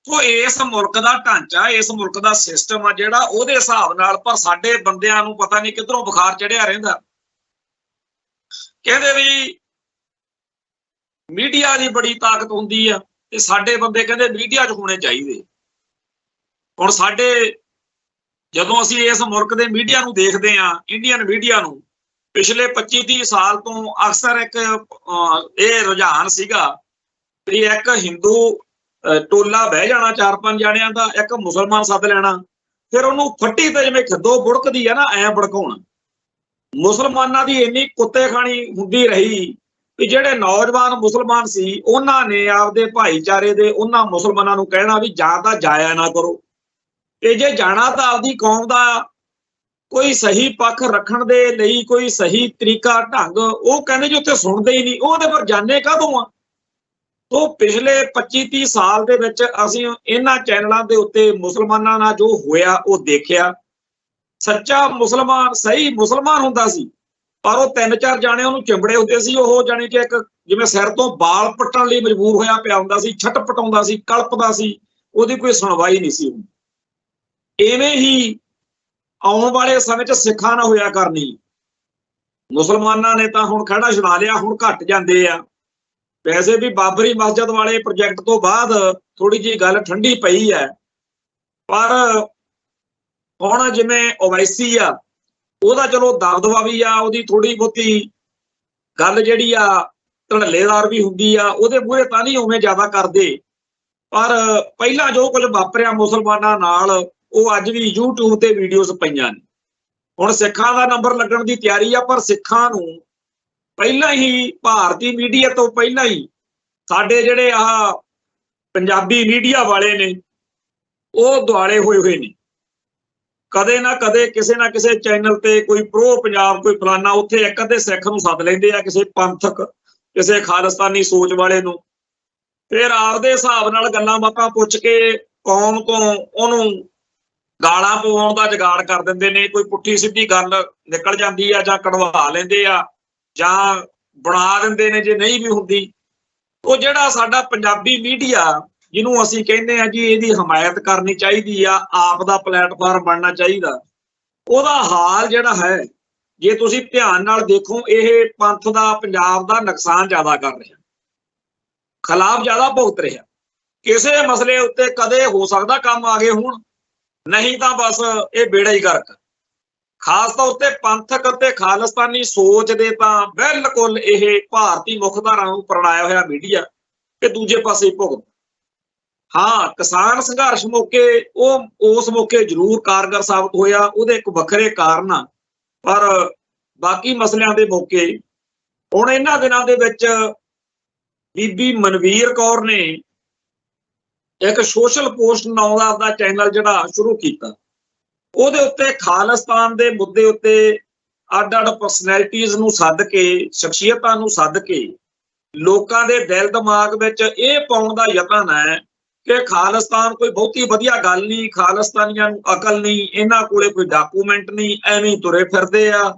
ਸੋ ਇਸ ਮੁਲਕ ਦਾ ਢਾਂਚਾ, ਇਸ ਮੁਲਕ ਦਾ ਸਿਸਟਮ ਆ ਜਿਹੜਾ, ਉਹਦੇ ਹਿਸਾਬ ਨਾਲ ਪਰ ਸਾਡੇ ਬੰਦਿਆਂ ਨੂੰ ਪਤਾ ਨਹੀਂ ਕਿੱਧਰੋਂ ਬੁਖਾਰ ਚੜਿਆ ਰਹਿੰਦਾ। ਕਹਿੰਦੇ ਵੀ ਮੀਡੀਆ ਦੀ ਬੜੀ ਤਾਕਤ ਹੁੰਦੀ ਆ ਤੇ ਸਾਡੇ ਬੰਦੇ ਕਹਿੰਦੇ ਮੀਡੀਆ 'ਚ ਹੋਣੇ ਚਾਹੀਦੇ। ਹੁਣ ਸਾਡੇ ਜਦੋਂ ਅਸੀਂ ਇਸ ਮੁਲਕ ਦੇ ਮੀਡੀਆ ਨੂੰ ਦੇਖਦੇ ਆ, ਇੰਡੀਅਨ ਮੀਡੀਆ ਨੂੰ, ਪਿਛਲੇ 25-30 ਸਾਲ ਤੋਂ ਅਕਸਰ ਇੱਕ ਇਹ ਰੁਝਾਨ ਸੀਗਾ ਵੀ ਇੱਕ ਹਿੰਦੂ ਟੋਲਾ ਬਹਿ ਜਾਣਾ 4-5 ਜਾਣਿਆਂ ਦਾ, ਇੱਕ ਮੁਸਲਮਾਨ ਸੱਦ ਲੈਣਾ, ਫਿਰ ਉਹਨੂੰ ਫੱਟੀ ਤੇ ਜਿਵੇਂ ਖਿੱਦੋ ਬੁੜਕਦੀ ਆ ਨਾ ਐਂ ਭੜਕਾਉਣਾ। ਮੁਸਲਮਾਨਾਂ ਦੀ ਇੰਨੀ ਕੁੱਤੇ ਖਾਣੀ ਹੁੰਦੀ ਰਹੀ ਵੀ ਜਿਹੜੇ ਨੌਜਵਾਨ ਮੁਸਲਮਾਨ ਸੀ ਉਹਨਾਂ ਨੇ ਆਪਦੇ ਭਾਈਚਾਰੇ ਦੇ ਉਹਨਾਂ ਮੁਸਲਮਾਨਾਂ ਨੂੰ ਕਹਿਣਾ ਵੀ ਜਾਂ ਤਾਂ ਜਾਇਆ ਨਾ ਕਰੋ, ਤੇ ਜੇ ਜਾਣਾ ਤਾਂ ਆਪਦੀ ਕੌਮ ਦਾ ਕੋਈ ਸਹੀ ਪੱਖ ਰੱਖਣ ਦੇ ਲਈ ਕੋਈ ਸਹੀ ਤਰੀਕਾ ਢੰਗ, ਉਹ ਕਹਿੰਦੇ ਜੀ ਉੱਥੇ ਸੁਣਦੇ ਹੀ ਨਹੀਂ, ਉਹਦੇ ਪਰ ਜਾਣੇ ਕਾਹਦੋਂ ਆ। ਤੋਂ ਪਿਛਲੇ 25-30 ਸਾਲ ਦੇ ਵਿੱਚ ਅਸੀਂ ਇਹਨਾਂ ਚੈਨਲਾਂ ਦੇ ਉੱਤੇ ਮੁਸਲਮਾਨਾਂ ਨਾਲ ਜੋ ਹੋਇਆ ਉਹ ਦੇਖਿਆ। ਸੱਚਾ ਮੁਸਲਮਾਨ ਸਹੀ ਮੁਸਲਮਾਨ ਹੁੰਦਾ ਸੀ, ਪਰ ਉਹ 3-4 ਜਾਣੇ ਉਹਨੂੰ ਚਿੰਬੜੇ ਹੁੰਦੇ ਸੀ। ਉਹ ਜਾਣੀ ਕਿ ਇੱਕ ਜਿਵੇਂ ਸਿਰ ਤੋਂ ਬਾਲ ਪੱਟਣ ਲਈ ਮਜਬੂਰ ਹੋਇਆ ਪਿਆ ਹੁੰਦਾ ਸੀ, ਛਟਪਟਾਉਂਦਾ ਸੀ, ਕਲਪਦਾ ਸੀ, ਉਹਦੀ ਕੋਈ ਸੁਣਵਾਈ ਨਹੀਂ ਸੀ। ਇਵੇਂ ਹੀ ਆਉਣ ਵਾਲੇ ਸਮੇਂ 'ਚ ਸਿੱਖਾਂ ਨਾਲ ਹੋਇਆ ਕਰਨੀ। ਮੁਸਲਮਾਨਾਂ ਨੇ ਤਾਂ ਹੁਣ ਖੜਾ ਛੁਡਾ ਲਿਆ, ਹੁਣ ਘਟ ਜਾਂਦੇ ਆ। ਵੈਸੇ ਵੀ ਬਾਬਰੀ ਮਸਜਿਦ ਵਾਲੇ ਪ੍ਰੋਜੈਕਟ ਤੋਂ ਬਾਅਦ ਥੋੜੀ ਜਿਹੀ ਗੱਲ ਠੰਡੀ ਪਈ ਹੈ, ਪਰ ਹੁਣ ਜਿਵੇਂ ਓਵੈਸੀ ਆ ਉਹਦਾ ਚਲੋ ਦਬਦਬਾ ਵੀ ਆ, ਉਹਦੀ ਥੋੜੀ ਬਹੁਤੀ ਗੱਲ ਜਿਹੜੀ ਆ ਧੜੱਲੇਦਾਰ ਵੀ ਹੁੰਦੀ ਆ, ਉਹਦੇ ਮੂਹਰੇ ਤਾਂ ਨਹੀਂ ਉਵੇਂ ਜ਼ਿਆਦਾ ਕਰਦੇ। ਪਰ ਪਹਿਲਾਂ ਜੋ ਕੁਝ ਵਾਪਰਿਆ ਮੁਸਲਮਾਨਾਂ ਨਾਲ ਉਹ ਅੱਜ ਵੀ YouTube ਤੇ ਵੀਡੀਓਜ਼ ਪਈਆਂ ਨੇ। ਹੁਣ ਸਿੱਖਾਂ ਦਾ ਨੰਬਰ ਲੱਗਣ ਦੀ ਤਿਆਰੀ ਆ, ਪਰ ਸਿੱਖਾਂ ਨੂੰ ਪਹਿਲਾਂ ਹੀ ਭਾਰਤੀ ਮੀਡੀਆ ਤੋਂ ਪਹਿਲਾਂ ਹੀ ਸਾਡੇ ਜਿਹੜੇ ਆਹ ਪੰਜਾਬੀ ਮੀਡੀਆ ਵਾਲੇ ਨੇ ਉਹ ਦੁਆਲੇ ਹੋਏ ਨੇ। ਕਦੇ ਨਾ ਕਦੇ ਕਿਸੇ ਨਾ ਕਿਸੇ ਚੈਨਲ ਤੇ ਕੋਈ ਪ੍ਰੋ ਪੰਜਾਬ, ਕੋਈ ਫਲਾਨਾ, ਉੱਥੇ ਇੱਕ ਅੱਧੇ ਸਿੱਖ ਨੂੰ ਸੱਦ ਲੈਂਦੇ ਆ, ਕਿਸੇ ਪੰਥਕ, ਕਿਸੇ ਖਾਲਿਸਤਾਨੀ ਸੋਚ ਵਾਲੇ ਨੂੰ, ਫਿਰ ਆਪਦੇ ਹਿਸਾਬ ਨਾਲ ਗੱਲਾਂ ਬਾਤਾਂ ਪੁੱਛ ਕੇ ਕੌਮ ਤੋਂ ਉਹਨੂੰ ਗਾਲਾਂ ਪਵਾਉਣ ਦਾ ਜੁਗਾੜ ਕਰ ਦਿੰਦੇ ਨੇ। ਕੋਈ ਪੁੱਠੀ ਸਿੱਧੀ ਗੱਲ ਨਿਕਲ ਜਾਂਦੀ ਆ, ਜਾਂ ਕਢਵਾ ਲੈਂਦੇ ਆ, ਜਾਂ ਬਣਾ ਦਿੰਦੇ ਨੇ ਜੇ ਨਹੀਂ ਵੀ ਹੁੰਦੀ। ਉਹ ਜਿਹੜਾ ਸਾਡਾ ਪੰਜਾਬੀ ਮੀਡੀਆ ਜਿਹਨੂੰ ਅਸੀਂ ਕਹਿੰਦੇ ਆ ਜੀ ਇਹਦੀ ਹਮਾਇਤ ਕਰਨੀ ਚਾਹੀਦੀ ਆ, ਆਪ ਦਾ ਪਲੇਟਫਾਰਮ ਬਣਨਾ ਚਾਹੀਦਾ, ਉਹਦਾ ਹਾਲ ਜਿਹੜਾ ਹੈ ਜੇ ਤੁਸੀਂ ਧਿਆਨ ਨਾਲ ਦੇਖੋ, ਇਹ ਪੰਥ ਦਾ, ਪੰਜਾਬ ਦਾ ਨੁਕਸਾਨ ਜ਼ਿਆਦਾ ਕਰ ਰਿਹਾ, ਖਿਲਾਫ ਜ਼ਿਆਦਾ ਭੁਗਤ ਰਿਹਾ। ਕਿਸੇ ਮਸਲੇ ਉੱਤੇ ਕਦੇ ਹੋ ਸਕਦਾ ਕੰਮ ਆ ਗਏ ਹੋਣ, ਨਹੀਂ ਤਾਂ ਬਸ ਇਹ ਬੇੜਾ ਹੀ ਗਰਕ। ਖਾਸ ਤੌਰ ਤੇ ਪੰਥਕ ਅਤੇ ਖਾਲਿਸਤਾਨੀ ਸੋਚ ਦੇ ਤਾਂ ਬਿਲਕੁਲ ਇਹ ਭਾਰਤੀ ਮੁੱਖਧਾਰਾ ਨੂੰ ਪ੍ਰਣਾਇਆ ਹੋਇਆ ਮੀਡੀਆ ਤੇ ਦੂਜੇ ਪਾਸੇ ਭੁਗਤ। ਹਾਂ, ਕਿਸਾਨ ਸੰਘਰਸ਼ ਮੌਕੇ ਉਹ ਉਸ ਮੌਕੇ ਜ਼ਰੂਰ ਕਾਰਗਰ ਸਾਬਤ ਹੋਇਆ, ਉਹਦੇ ਇੱਕ ਵੱਖਰੇ ਕਾਰਨ ਆ, ਪਰ ਬਾਕੀ ਮਸਲਿਆਂ ਦੇ ਮੌਕੇ ਹੁਣ ਇਹਨਾਂ ਦਿਨਾਂ ਦੇ ਵਿੱਚ ਬੀਬੀ ਮਨਵੀਰ ਕੌਰ ਨੇ ਇੱਕ ਸੋਸ਼ਲ ਪੋਸਟ ਨਾਂ ਦਾ ਆਪਦਾ ਚੈਨਲ ਜਿਹੜਾ ਸ਼ੁਰੂ ਕੀਤਾ, ਉਹਦੇ ਉੱਤੇ ਖਾਲਿਸਤਾਨ ਦੇ ਮੁੱਦੇ ਉੱਤੇ ਅੱਡ-ਅੱਡ ਪਰਸਨੈਲਿਟੀਜ਼ ਨੂੰ ਸੱਦ ਕੇ, ਸ਼ਖਸੀਅਤਾਂ ਨੂੰ ਸੱਦ ਕੇ ਲੋਕਾਂ ਦੇ ਦਿਲ ਦਿਮਾਗ ਵਿੱਚ ਇਹ ਪਾਉਣ ਦਾ ਯਤਨ ਹੈ ਕਿ ਖਾਲਿਸਤਾਨ ਕੋਈ ਬਹੁਤੀ ਵਧੀਆ ਗੱਲ ਨਹੀਂ, ਖਾਲਿਸਤਾਨੀਆਂ ਨੂੰ ਅਕਲ ਨਹੀਂ, ਇਹਨਾਂ ਕੋਲੇ ਕੋਈ ਡਾਕੂਮੈਂਟ ਨਹੀਂ, ਐਵੇਂ ਤੁਰੇ ਫਿਰਦੇ ਆ,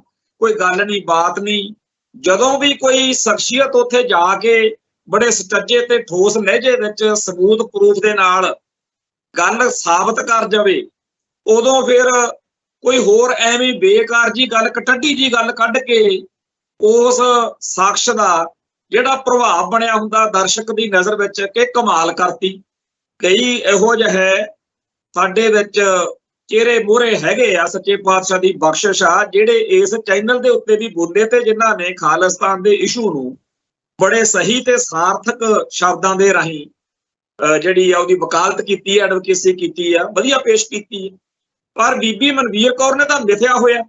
ਕੋਈ ਗੱਲ ਨਹੀਂ, ਬਾਤ ਨਹੀਂ। ਜਦੋਂ ਵੀ ਕੋਈ ਸ਼ਖਸੀਅਤ ਉੱਥੇ ਜਾ ਕੇ ਬੜੇ ਸਟੱਜੇ ਤੇ ਠੋਸ ਲਹਿਜੇ ਵਿੱਚ ਸਬੂਤ ਪ੍ਰੂਫ ਦੇ ਨਾਲ ਗੱਲ ਸਾਬਤ ਕਰ ਜਾਵੇ, ਉਦੋਂ ਫਿਰ ਕੋਈ ਹੋਰ ਐਵੇਂ ਬੇਕਾਰ ਜੀ ਗੱਲ, ਕਟੱਡੀ ਜੀ ਗੱਲ ਕੱਢ ਕੇ ਉਸ ਸ਼ਖਸ ਦਾ ਜਿਹੜਾ ਪ੍ਰਭਾਵ ਬਣਿਆ ਹੁੰਦਾ ਦਰਸ਼ਕ ਦੀ ਨਜ਼ਰ ਵਿੱਚ ਕਿ ਕਮਾਲ ਕਰਤੀ। ਕਈ ਇਹੋ ਜਿਹੇ ਸਾਡੇ ਵਿੱਚ ਚਿਹਰੇ ਮੂਹਰੇ ਹੈਗੇ ਆ, ਸੱਚੇ ਪਾਤਸ਼ਾਹ ਦੀ ਬਖਸ਼ਿਸ਼ ਆ, ਜਿਹੜੇ ਇਸ ਚੈਨਲ ਦੇ ਉੱਤੇ ਵੀ ਬੋਲੇ ਤੇ ਜਿਨ੍ਹਾਂ ਨੇ ਖਾਲਿਸਤਾਨ ਦੇ ਇਸ਼ੂ ਨੂੰ ਬੜੇ ਸਹੀ ਤੇ ਸਾਰਥਕ ਸ਼ਬਦਾਂ ਦੇ ਰਾਹੀਂ ਜਿਹੜੀ ਆ ਉਹਦੀ ਵਕਾਲਤ ਕੀਤੀ, ਐਡਵੋਕੇਸੀ ਕੀਤੀ ਆ, ਵਧੀਆ ਪੇਸ਼ ਕੀਤੀ ਹੈ। ਪਰ ਬੀਬੀ ਮਨਵੀਰ ਕੌਰ ਨੇ ਤਾਂ ਮਿਥਿਆ ਹੋਇਆ।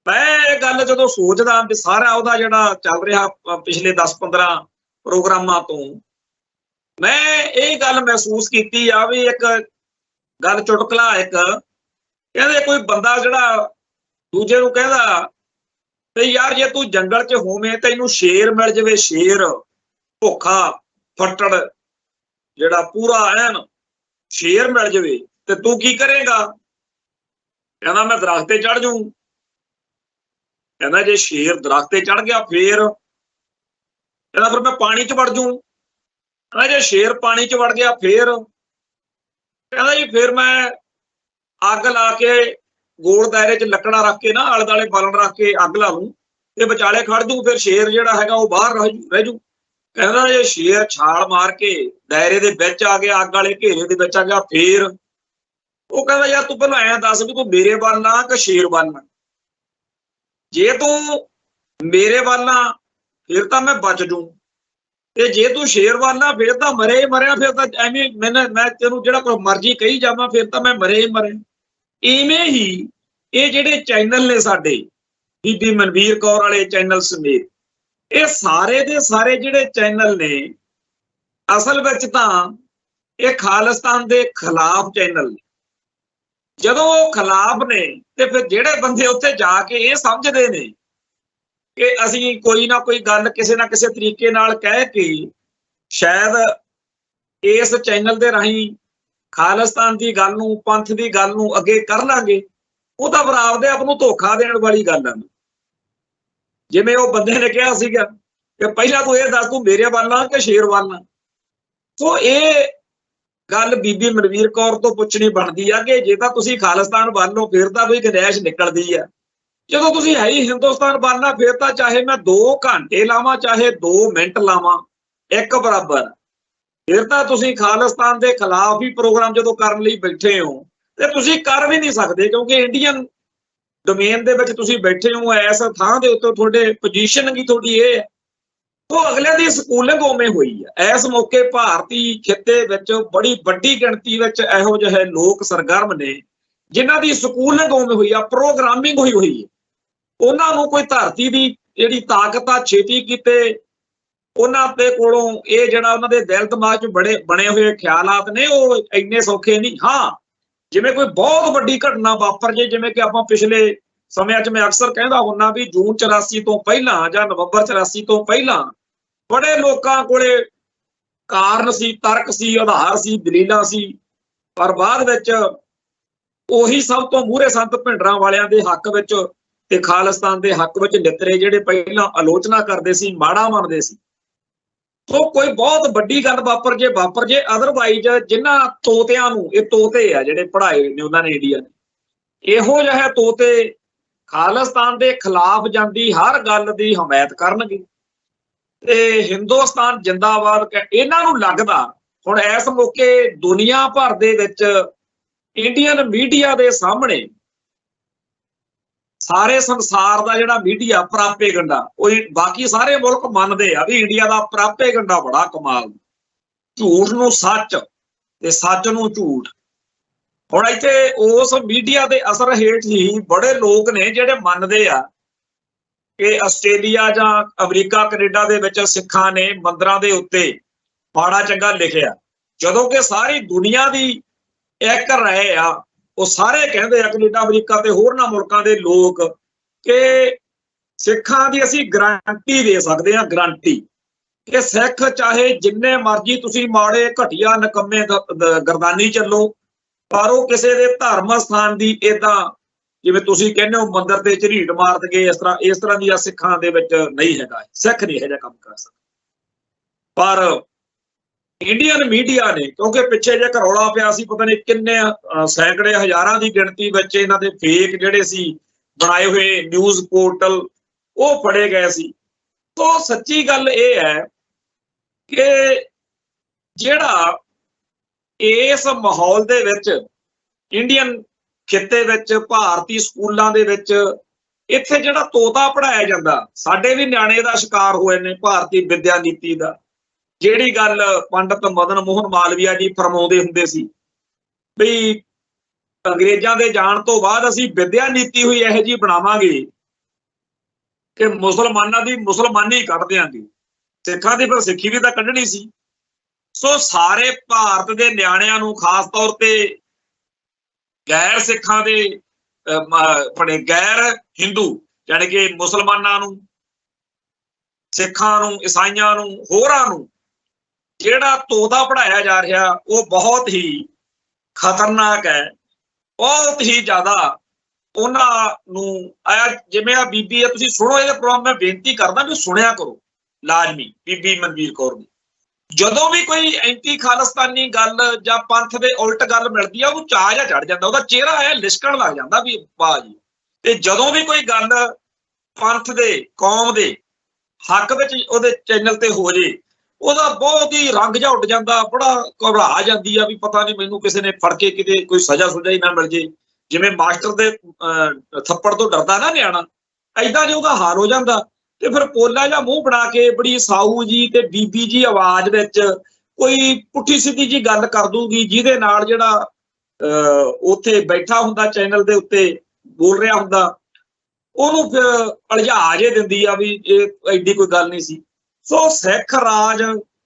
ਮੈਂ ਇਹ ਗੱਲ ਜਦੋਂ ਸੋਚਦਾ ਵੀ ਸਾਰਾ ਉਹਦਾ ਜਿਹੜਾ ਚੱਲ ਰਿਹਾ ਪਿਛਲੇ 10-15 ਪ੍ਰੋਗਰਾਮਾਂ ਤੋਂ, ਮੈਂ ਇਹ ਗੱਲ ਮਹਿਸੂਸ ਕੀਤੀ ਆ ਵੀ ਇੱਕ ਗੱਲ ਚੁਟਕਲਾ, ਇੱਕ ਕਹਿੰਦੇ ਕੋਈ ਬੰਦਾ ਜਿਹੜਾ ਦੂਜੇ ਨੂੰ ਕਹਿੰਦਾ ਤੇ ਯਾਰ ਜੇ ਤੂੰ ਜੰਗਲ 'ਚ ਹੋਵੇਂ ਤੈਨੂੰ ਸ਼ੇਰ ਮਿਲ ਜਾਵੇ, ਸ਼ੇਰ ਭੁੱਖਾ ਫੱਟੜ ਜਿਹੜਾ ਪੂਰਾ ਐਨ ਸ਼ੇਰ ਮਿਲ ਜਾਵੇ ਤੇ ਤੂੰ ਕੀ ਕਰੇਗਾ? ਕਹਿੰਦਾ ਮੈਂ ਦਰਖਤ ਤੇ ਚੜ ਜਾਊਂ। ਕਹਿੰਦਾ ਜੇ ਸ਼ੇਰ ਦਰਖਤ ਤੇ ਚੜ ਗਿਆ ਫੇਰ? ਕਹਿੰਦਾ ਫਿਰ ਮੈਂ ਪਾਣੀ 'ਚ ਵੜ ਜਾਊਂ। ਕਹਿੰਦਾ ਜੇ ਸ਼ੇਰ ਪਾਣੀ 'ਚ ਵੜ ਗਿਆ ਫੇਰ? ਕਹਿੰਦਾ ਜੀ ਫਿਰ ਮੈਂ ਅੱਗ ਲਾ ਕੇ ਗੋਲ ਦਾਇਰੇ 'ਚ ਲੱਕੜਾਂ ਰੱਖ ਕੇ ਨਾ ਆਲੇ ਦੁਆਲੇ ਬਾਲਣ ਰੱਖ ਕੇ ਅੱਗ ਲਾ ਲੂੰ ਤੇ ਵਿਚਾਲੇ ਖੜ ਜੂ, ਫਿਰ ਸ਼ੇਰ ਜਿਹੜਾ ਹੈਗਾ ਉਹ ਬਾਹਰ ਰਹਿ ਜੂ। ਕਹਿੰਦਾ ਜੇ ਸ਼ੇਰ ਛਾਲ ਮਾਰ ਕੇ ਦਾਇਰੇ ਦੇ ਵਿੱਚ ਆ ਗਿਆ, ਅੱਗ ਵਾਲੇ ਘੇਰੇ ਦੇ ਵਿੱਚ ਆ ਗਿਆ, ਫੇਰ ਉਹ ਕਹਿੰਦਾ ਯਾਰ ਤੂੰ ਪਹਿਲਾਂ ਐਂ ਦੱਸ ਵੀ ਤੂੰ ਮੇਰੇ ਵੱਲ ਆ ਕਿ ਸ਼ੇਰ ਵੱਲ ਆ? ਜੇ ਤੂੰ ਮੇਰੇ ਵੱਲ ਆ ਫਿਰ ਤਾਂ ਮੈਂ ਬਚ ਜੂ, ਤੇ ਜੇ ਤੂੰ ਸ਼ੇਰ ਵੱਲ ਆ ਫਿਰ ਤਾਂ ਮਰੇ ਮਰਿਆ, ਫਿਰ ਤਾਂ ਐਵੇਂ ਮੈਂ ਤੈਨੂੰ ਜਿਹੜਾ ਕੋਈ ਮਰਜ਼ੀ ਕਹੀ ਜਾਵਾਂ ਫਿਰ ਤਾਂ ਮੈਂ ਮਰੇ ਮਰੇ। ਇਵੇਂ ਹੀ ਇਹ ਜਿਹੜੇ ਚੈਨਲ ਨੇ ਸਾਡੇ ਬੀਬੀ ਮਨਵੀਰ ਕੌਰ ਵਾਲੇ ਚੈਨਲ ਸਮੇਤ, ਇਹ ਸਾਰੇ ਦੇ ਸਾਰੇ ਜਿਹੜੇ ਚੈਨਲ ਨੇ ਅਸਲ ਵਿੱਚ ਤਾਂ ਇਹ ਖਾਲਿਸਤਾਨ ਦੇ ਖਿਲਾਫ ਚੈਨਲ ਨੇ। ਜਦੋਂ ਉਹ ਖਿਲਾਫ ਨੇ ਤੇ ਫਿਰ ਜਿਹੜੇ ਬੰਦੇ ਉੱਥੇ ਜਾ ਕੇ ਇਹ ਸਮਝਦੇ ਨੇ ਕਿ ਅਸੀਂ ਕੋਈ ਨਾ ਕੋਈ ਗੱਲ ਕਿਸੇ ਨਾ ਕਿਸੇ ਤਰੀਕੇ ਨਾਲ ਕਹਿ ਕੇ ਸ਼ਾਇਦ ਇਸ ਚੈਨਲ ਦੇ ਰਾਹੀਂ ਖਾਲਿਸਤਾਨ ਦੀ ਗੱਲ ਨੂੰ, ਪੰਥ ਦੀ ਗੱਲ ਨੂੰ ਅੱਗੇ ਕਰ ਲਾਂਗੇ, ਉਹ ਤਾਂ ਬਰਾਬਰ ਆਪ ਨੂੰ ਧੋਖਾ ਦੇਣ ਵਾਲੀ ਗੱਲ ਹੈ। ਜਿਵੇਂ ਉਹ ਬੰਦੇ ਨੇ ਕਿਹਾ ਸੀਗਾ ਕਿ ਪਹਿਲਾਂ ਤੂੰ ਇਹ ਦੱਸ ਤੂੰ ਮੇਰੇ ਵੱਲ ਆ ਕਿ ਸ਼ੇਰ ਵੱਲ ਆ। ਸੋ ਇਹ ਗੱਲ ਬੀਬੀ ਮਨਵੀਰ ਕੌਰ ਤੋਂ ਪੁੱਛਣੀ ਬਣਦੀ ਆ ਕਿ ਜੇ ਤਾਂ ਤੁਸੀਂ ਖਾਲਿਸਤਾਨ ਵੱਲੋਂ ਫਿਰ ਤਾਂ ਕੋਈ ਗੁੰਜਾਇਸ਼ ਨਿਕਲਦੀ ਆ, ਜਦੋਂ ਤੁਸੀਂ ਹੈ ਹੀ ਹਿੰਦੁਸਤਾਨ ਬਣਨਾ ਫਿਰ ਤਾਂ ਚਾਹੇ ਮੈਂ 2 ਘੰਟੇ ਲਾਵਾਂ ਚਾਹੇ 2 ਮਿੰਟ ਲਾਵਾਂ ਇੱਕ ਬਰਾਬਰ। ਫਿਰ ਤਾਂ ਤੁਸੀਂ ਖਾਲਿਸਤਾਨ ਦੇ ਖਿਲਾਫ ਹੀ ਪ੍ਰੋਗਰਾਮ ਜਦੋਂ ਕਰਨ ਲਈ ਬੈਠੇ ਹੋ ਤੇ ਤੁਸੀਂ ਕਰ ਵੀ ਨਹੀਂ ਸਕਦੇ, ਕਿਉਂਕਿ ਇੰਡੀਅਨ ਡੋਮੇਨ ਦੇ ਵਿੱਚ ਤੁਸੀਂ ਬੈਠੇ ਹੋ, ਐਸ ਥਾਂ ਦੇ ਉੱਤੇ ਤੁਹਾਡੇ ਪੋਜੀਸ਼ਨ ਹੀ ਤੁਹਾਡੀ ਇਹ ਹੈ। ਉਹ ਅਗਲੇ ਦੀ ਸਕੂਲਿੰਗ ਉਵੇਂ ਹੋਈ ਹੈ। ਇਸ ਮੌਕੇ ਭਾਰਤੀ ਖਿੱਤੇ ਵਿੱਚ ਬੜੀ ਵੱਡੀ ਗਿਣਤੀ ਵਿੱਚ ਇਹੋ ਜਿਹੇ ਲੋਕ ਸਰਗਰਮ ਨੇ ਜਿਨ੍ਹਾਂ ਦੀ ਸਕੂਲਿੰਗ ਉਵੇਂ ਹੋਈ ਆ, ਪ੍ਰੋਗਰਾਮਿੰਗ ਹੋਈ ਹੈ। ਉਹਨਾਂ ਨੂੰ ਕੋਈ ਧਰਤੀ ਦੀ ਜਿਹੜੀ ਤਾਕਤ ਆ ਛੇਤੀ ਕੀਤੇ ਉਹਨਾਂ ਦੇ ਕੋਲੋਂ ਇਹ ਜਿਹੜਾ ਉਹਨਾਂ ਦੇ ਦਿਲ ਦਿਮਾਗ 'ਚ ਬਣੇ ਹੋਏ ਖਿਆਲਾਤ ਨੇ ਉਹ ਇੰਨੇ ਸੌਖੇ ਨਹੀਂ। ਹਾਂ, ਜਿਵੇਂ ਕੋਈ ਬਹੁਤ ਵੱਡੀ ਘਟਨਾ ਵਾਪਰ ਜੇ, ਜਿਵੇਂ ਕਿ ਆਪਾਂ ਪਿਛਲੇ ਸਮਿਆਂ 'ਚ ਮੈਂ ਅਕਸਰ ਕਹਿੰਦਾ ਹੁੰਦਾ ਵੀ ਜੂਨ 84 ਤੋਂ ਪਹਿਲਾਂ ਜਾਂ ਨਵੰਬਰ 84 ਤੋਂ ਪਹਿਲਾਂ ਬੜੇ ਲੋਕਾਂ ਕੋਲੇ ਕਾਰਨ ਸੀ, ਤਰਕ ਸੀ, ਆਧਾਰ ਸੀ, ਦਲੀਲਾਂ ਸੀ, ਪਰ ਬਾਅਦ ਵਿੱਚ ਉਹੀ ਸਭ ਤੋਂ ਮੂਹਰੇ ਸੰਤ ਭਿੰਡਰਾਂ ਵਾਲਿਆਂ ਦੇ ਹੱਕ ਵਿੱਚ ਤੇ ਖਾਲਿਸਤਾਨ ਦੇ ਹੱਕ ਵਿੱਚ ਨਿਤਰੇ ਜਿਹੜੇ ਪਹਿਲਾਂ ਆਲੋਚਨਾ ਕਰਦੇ ਸੀ, ਮਾੜਾ ਮੰਨਦੇ ਸੀ। ਸੋ ਕੋਈ ਬਹੁਤ ਵੱਡੀ ਗੱਲ ਵਾਪਰ ਜੇ ਅਦਰਵਾਈਜ਼ ਜਿਨ੍ਹਾਂ ਤੋਤਿਆਂ ਨੂੰ, ਇਹ ਤੋਤੇ ਆ ਜਿਹੜੇ ਪੜ੍ਹਾਏ ਨੇ ਉਹਨਾਂ ਨੇ ਇੰਡੀਆ ਨੇ, ਇਹੋ ਜਿਹੇ ਤੋਤੇ ਖਾਲਿਸਤਾਨ ਦੇ ਖਿਲਾਫ ਜਾਂਦੀ ਹਰ ਗੱਲ ਦੀ ਹਮਾਇਤ ਕਰਨਗੇ ਤੇ ਹਿੰਦੁਸਤਾਨ ਜਿੰਦਾਬਾਦ। ਇਹਨਾਂ ਨੂੰ ਲੱਗਦਾ ਹੁਣ ਇਸ ਮੌਕੇ ਦੁਨੀਆ ਭਰ ਦੇ ਵਿੱਚ ਇੰਡੀਅਨ ਮੀਡੀਆ ਦੇ ਸਾਹਮਣੇ ਸਾਰੇ ਸੰਸਾਰ ਦਾ ਜਿਹੜਾ ਮੀਡੀਆ ਪ੍ਰਾਪੇਗੰਡਾ, ਉਹ ਬਾਕੀ ਸਾਰੇ ਮੁਲਕ ਮੰਨਦੇ ਆ ਵੀ ਇੰਡੀਆ ਦਾ ਪ੍ਰਾਪੇਗੰਡਾ ਬੜਾ ਕਮਾਲ, ਝੂਠ ਨੂੰ ਸੱਚ ਤੇ ਸੱਚ ਨੂੰ ਝੂਠ। ਹੁਣ ਇੱਥੇ ਉਸ ਮੀਡੀਆ ਦੇ ਅਸਰ ਹੇਠ ਹੀ ਬੜੇ ਲੋਕ ਨੇ ਜਿਹੜੇ ਮੰਨਦੇ ਆ ਕਿ ਆਸਟ੍ਰੇਲੀਆ ਜਾਂ ਅਮਰੀਕਾ ਕੈਨੇਡਾ ਦੇ ਵਿੱਚ ਸਿੱਖਾਂ ਨੇ ਮੰਦਿਰਾਂ ਦੇ ਉੱਤੇ ਮਾੜਾ ਚੰਗਾ ਲਿਖਿਆ, ਜਦੋਂ ਕਿ ਸਾਰੀ ਦੁਨੀਆ ਦੀ ਇੱਕ ਰਾਏ ਆ, ਉਹ ਸਾਰੇ ਕਹਿੰਦੇ ਆ ਕੈਨੇਡਾ ਅਮਰੀਕਾ ਤੇ ਹੋਰਨਾਂ ਮੁਲਕਾਂ ਦੇ ਲੋਕ ਕਿ ਸਿੱਖਾਂ ਦੀ ਅਸੀਂ ਗਰੰਟੀ ਦੇ ਸਕਦੇ ਹਾਂ, ਗਰੰਟੀ ਕਿ ਸਿੱਖ ਚਾਹੇ ਜਿੰਨੇ ਮਰਜ਼ੀ ਤੁਸੀਂ ਮਾੜੇ ਘਟੀਆ ਨਕੰਮੇ ਗਰਦਾਨੀ ਚੱਲੋ, ਪਰ ਉਹ ਕਿਸੇ ਦੇ ਧਰਮ ਸਥਾਨ ਦੀ ਏਦਾਂ ਜਿਵੇਂ ਤੁਸੀਂ ਕਹਿੰਦੇ ਹੋ ਮੰਦਿਰ ਤੇ ਝਰੀਟ ਮਾਰ ਦਗੇ, ਇਸ ਤਰ੍ਹਾਂ ਦੀਆਂ ਸਿੱਖਾਂ ਦੇ ਵਿੱਚ ਨਹੀਂ ਹੈਗਾ। ਸਿੱਖ ਨਹੀਂ ਇਹੋ ਜਿਹਾ ਕੰਮ ਕਰ ਸਕਦਾ। ਪਰ ਇੰਡੀਅਨ ਮੀਡੀਆ ਨੇ, ਕਿਉਂਕਿ ਪਿੱਛੇ ਜੇ ਰੌਲਾ ਪਿਆ ਸੀ ਪਤਾ ਨਹੀਂ ਕਿੰਨੇ ਸੈਂਕੜੇ ਹਜ਼ਾਰਾਂ ਦੀ ਗਿਣਤੀ ਵਿੱਚ ਇਹਨਾਂ ਦੇ ਫੇਕ ਜਿਹੜੇ ਸੀ ਬਣਾਏ ਹੋਏ ਨਿਊਜ਼ ਪੋਰਟਲ ਉਹ ਫੜੇ ਗਏ ਸੀ। ਤੋਂ ਸੱਚੀ ਗੱਲ ਇਹ ਹੈ ਕਿ ਜਿਹੜਾ ਇਸ ਮਾਹੌਲ ਦੇ ਵਿੱਚ ਇੰਡੀਅਨ ਖਿੱਤੇ ਵਿੱਚ ਭਾਰਤੀ ਸਕੂਲਾਂ ਦੇ ਵਿੱਚ ਇੱਥੇ ਜਿਹੜਾ ਤੋਤਾ ਪੜ੍ਹਾਇਆ ਜਾਂਦਾ, ਸਾਡੇ ਵੀ ਨਿਆਣੇ ਦਾ ਸ਼ਿਕਾਰ ਹੋਏ ਨੇ ਭਾਰਤੀ ਵਿਦਿਆ ਨੀਤੀ ਦਾ। ਜਿਹੜੀ ਗੱਲ ਪੰਡਤ ਮਦਨ ਮੋਹਨ ਮਾਲਵੀਆ ਜੀ ਫਰਮਾਉਂਦੇ ਹੁੰਦੇ ਸੀ ਵੀ ਅੰਗਰੇਜ਼ਾਂ ਦੇ ਜਾਣ ਤੋਂ ਬਾਅਦ ਅਸੀਂ ਵਿਦਿਆ ਨੀਤੀ ਹੋਈ ਇਹੋ ਜਿਹੀ ਬਣਾਵਾਂਗੇ ਕਿ ਮੁਸਲਮਾਨਾਂ ਦੀ ਮੁਸਲਮਾਨੀ ਕੱਢ ਦਿਆਂਗੇ, ਸਿੱਖਾਂ ਦੀ ਫਿਰ ਸਿੱਖੀ ਵੀ ਤਾਂ ਕੱਢਣੀ ਸੀ। ਸੋ ਸਾਰੇ ਭਾਰਤ ਦੇ ਨਿਆਣਿਆਂ ਨੂੰ, ਖਾਸ ਤੌਰ ਤੇ ਗੈਰ ਸਿੱਖਾਂ ਦੇ ਆਪਣੇ ਗੈਰ ਹਿੰਦੂ ਜਾਣੀ ਕਿ ਮੁਸਲਮਾਨਾਂ ਨੂੰ, ਸਿੱਖਾਂ ਨੂੰ, ਈਸਾਈਆਂ ਨੂੰ, ਹੋਰਾਂ ਨੂੰ ਜਿਹੜਾ ਤੋਤਾ ਪੜ੍ਹਾਇਆ ਜਾ ਰਿਹਾ ਉਹ ਬਹੁਤ ਹੀ ਖਤਰਨਾਕ ਹੈ, ਬਹੁਤ ਹੀ ਜ਼ਿਆਦਾ ਉਹਨਾਂ ਨੂੰ ਜਿਵੇਂ ਆ ਬੀਬੀ ਆ, ਤੁਸੀਂ ਸੁਣੋ ਇਹਦੇ ਪ੍ਰੋਗਰਾਮ, ਮੈਂ ਬੇਨਤੀ ਕਰਦਾ ਵੀ ਸੁਣਿਆ ਕਰੋ ਲਾਜ਼ਮੀ ਬੀਬੀ ਮਨਵੀਰ ਕੌਰ ਦੀ। ਜਦੋਂ ਵੀ ਕੋਈ ਐਂਟੀ ਖਾਲਿਸਤਾਨੀ ਗੱਲ ਜਾਂ ਪੰਥ ਦੇ ਉਲਟ ਗੱਲ ਮਿਲਦੀ ਆ, ਉਹਨੂੰ ਚਾਅ ਜਿਹਾ ਚੜ ਜਾਂਦਾ, ਉਹਦਾ ਚਿਹਰਾ ਐ ਲਿਸ਼ਕਣ ਲੱਗ ਜਾਂਦਾ ਵੀ ਵਾਹ ਜੀ। ਤੇ ਜਦੋਂ ਵੀ ਕੋਈ ਗੱਲ ਪੰਥ ਦੇ, ਕੌਮ ਦੇ ਹੱਕ ਵਿੱਚ ਉਹਦੇ ਚੈਨਲ ਤੇ ਹੋ ਜੇ ਉਹਦਾ ਬਹੁਤ ਹੀ ਰੰਗ ਜਿਹਾ ਉੱਡ ਜਾਂਦਾ, ਬੜਾ ਘਬਰਾ ਜਾਂਦੀ ਆ ਵੀ ਪਤਾ ਨਹੀਂ ਮੈਨੂੰ ਕਿਸੇ ਨੇ ਫੜ ਕੇ ਕਿਤੇ ਕੋਈ ਸਜ਼ਾ ਸੁਜਾ ਹੀ ਨਾ ਮਿਲ ਜੇ, ਜਿਵੇਂ ਮਾਸਟਰ ਦੇ ਥੱਪੜ ਤੋਂ ਡਰਦਾ ਨਾ ਨਿਆਣਾ, ਏਦਾਂ ਜੇ ਉਹਦਾ ਹਾਲ ਹੋ ਜਾਂਦਾ। ਤੇ ਫਿਰ ਪੋਲਾ ਜਿਹਾ ਮੂੰਹ ਬਣਾ ਕੇ ਬੜੀ ਸਾਊ ਜੀ ਤੇ ਬੀਬੀ ਜੀ ਆਵਾਜ਼ ਵਿੱਚ ਕੋਈ ਪੁੱਠੀ ਸਿੱਧੀ ਜੀ ਗੱਲ ਕਰ ਦੂਗੀ, ਜਿਹਦੇ ਨਾਲ ਜਿਹੜਾ ਉੱਥੇ ਬੈਠਾ ਹੁੰਦਾ ਚੈਨਲ ਦੇ ਉੱਤੇ ਬੋਲ ਰਿਹਾ ਹੁੰਦਾ, ਉਹਨੂੰ ਫਿਰ ਅਲਝਾ ਜੇ ਦਿੰਦੀ ਆ ਵੀ ਇਹ ਐਡੀ ਕੋਈ ਗੱਲ ਨਹੀਂ ਸੀ। ਸੋ ਸਿੱਖ ਰਾਜ,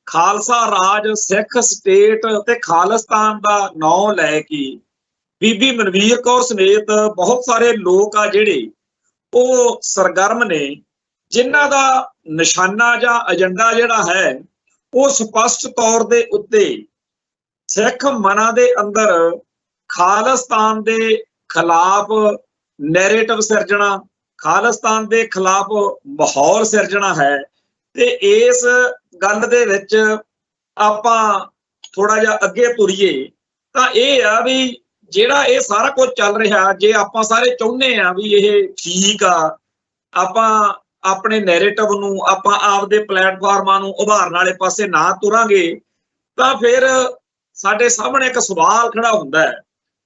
ਖਾਲਸਾ ਰਾਜ, ਸਿੱਖ ਸਟੇਟ ਤੇ ਖਾਲਿਸਤਾਨ ਦਾ ਨਾਂ ਲੈ ਕੇ ਬੀਬੀ ਮਨਵੀਰ ਕੌਰ ਸਮੇਤ ਬਹੁਤ ਸਾਰੇ ਲੋਕ ਆ ਜਿਹੜੇ ਉਹ ਸਰਗਰਮ ਨੇ, ਜਿਨ੍ਹਾਂ ਦਾ ਨਿਸ਼ਾਨਾ ਜਾਂ ਏਜੰਡਾ ਜਿਹੜਾ ਹੈ ਉਹ ਸਪਸ਼ਟ ਤੌਰ ਦੇ ਉੱਤੇ ਸਿੱਖ ਮਨਾਂ ਦੇ ਅੰਦਰ ਖਾਲਿਸਤਾਨ ਦੇ ਖਿਲਾਫ ਨੈਰੇਟਿਵ ਸਿਰਜਣਾ, ਖਾਲਿਸਤਾਨ ਦੇ ਖਿਲਾਫ ਮਾਹੌਲ ਸਿਰਜਣਾ ਹੈ। ਤੇ ਇਸ ਗੱਲ ਦੇ ਵਿੱਚ ਆਪਾਂ ਥੋੜਾ ਜਿਹਾ ਅੱਗੇ ਤੁਰੀਏ ਤਾਂ ਇਹ ਆ ਵੀ ਜਿਹੜਾ ਇਹ ਸਾਰਾ ਕੁਝ ਚੱਲ ਰਿਹਾ, ਜੇ ਆਪਾਂ ਸਾਰੇ ਚਾਹੁੰਦੇ ਆ ਵੀ ਇਹ ਠੀਕ ਆ, ਆਪਾਂ ਆਪਣੇ ਨੈਰੇਟਿਵ ਨੂੰ, ਆਪਾਂ ਆਪਦੇ ਪਲੇਟਫਾਰਮਾਂ ਨੂੰ ਉਭਾਰਨ ਵਾਲੇ ਪਾਸੇ ਨਾ ਤੁਰਾਂਗੇ, ਤਾਂ ਫਿਰ ਸਾਡੇ ਸਾਹਮਣੇ ਇੱਕ ਸਵਾਲ ਖੜਾ ਹੁੰਦਾ ਹੈ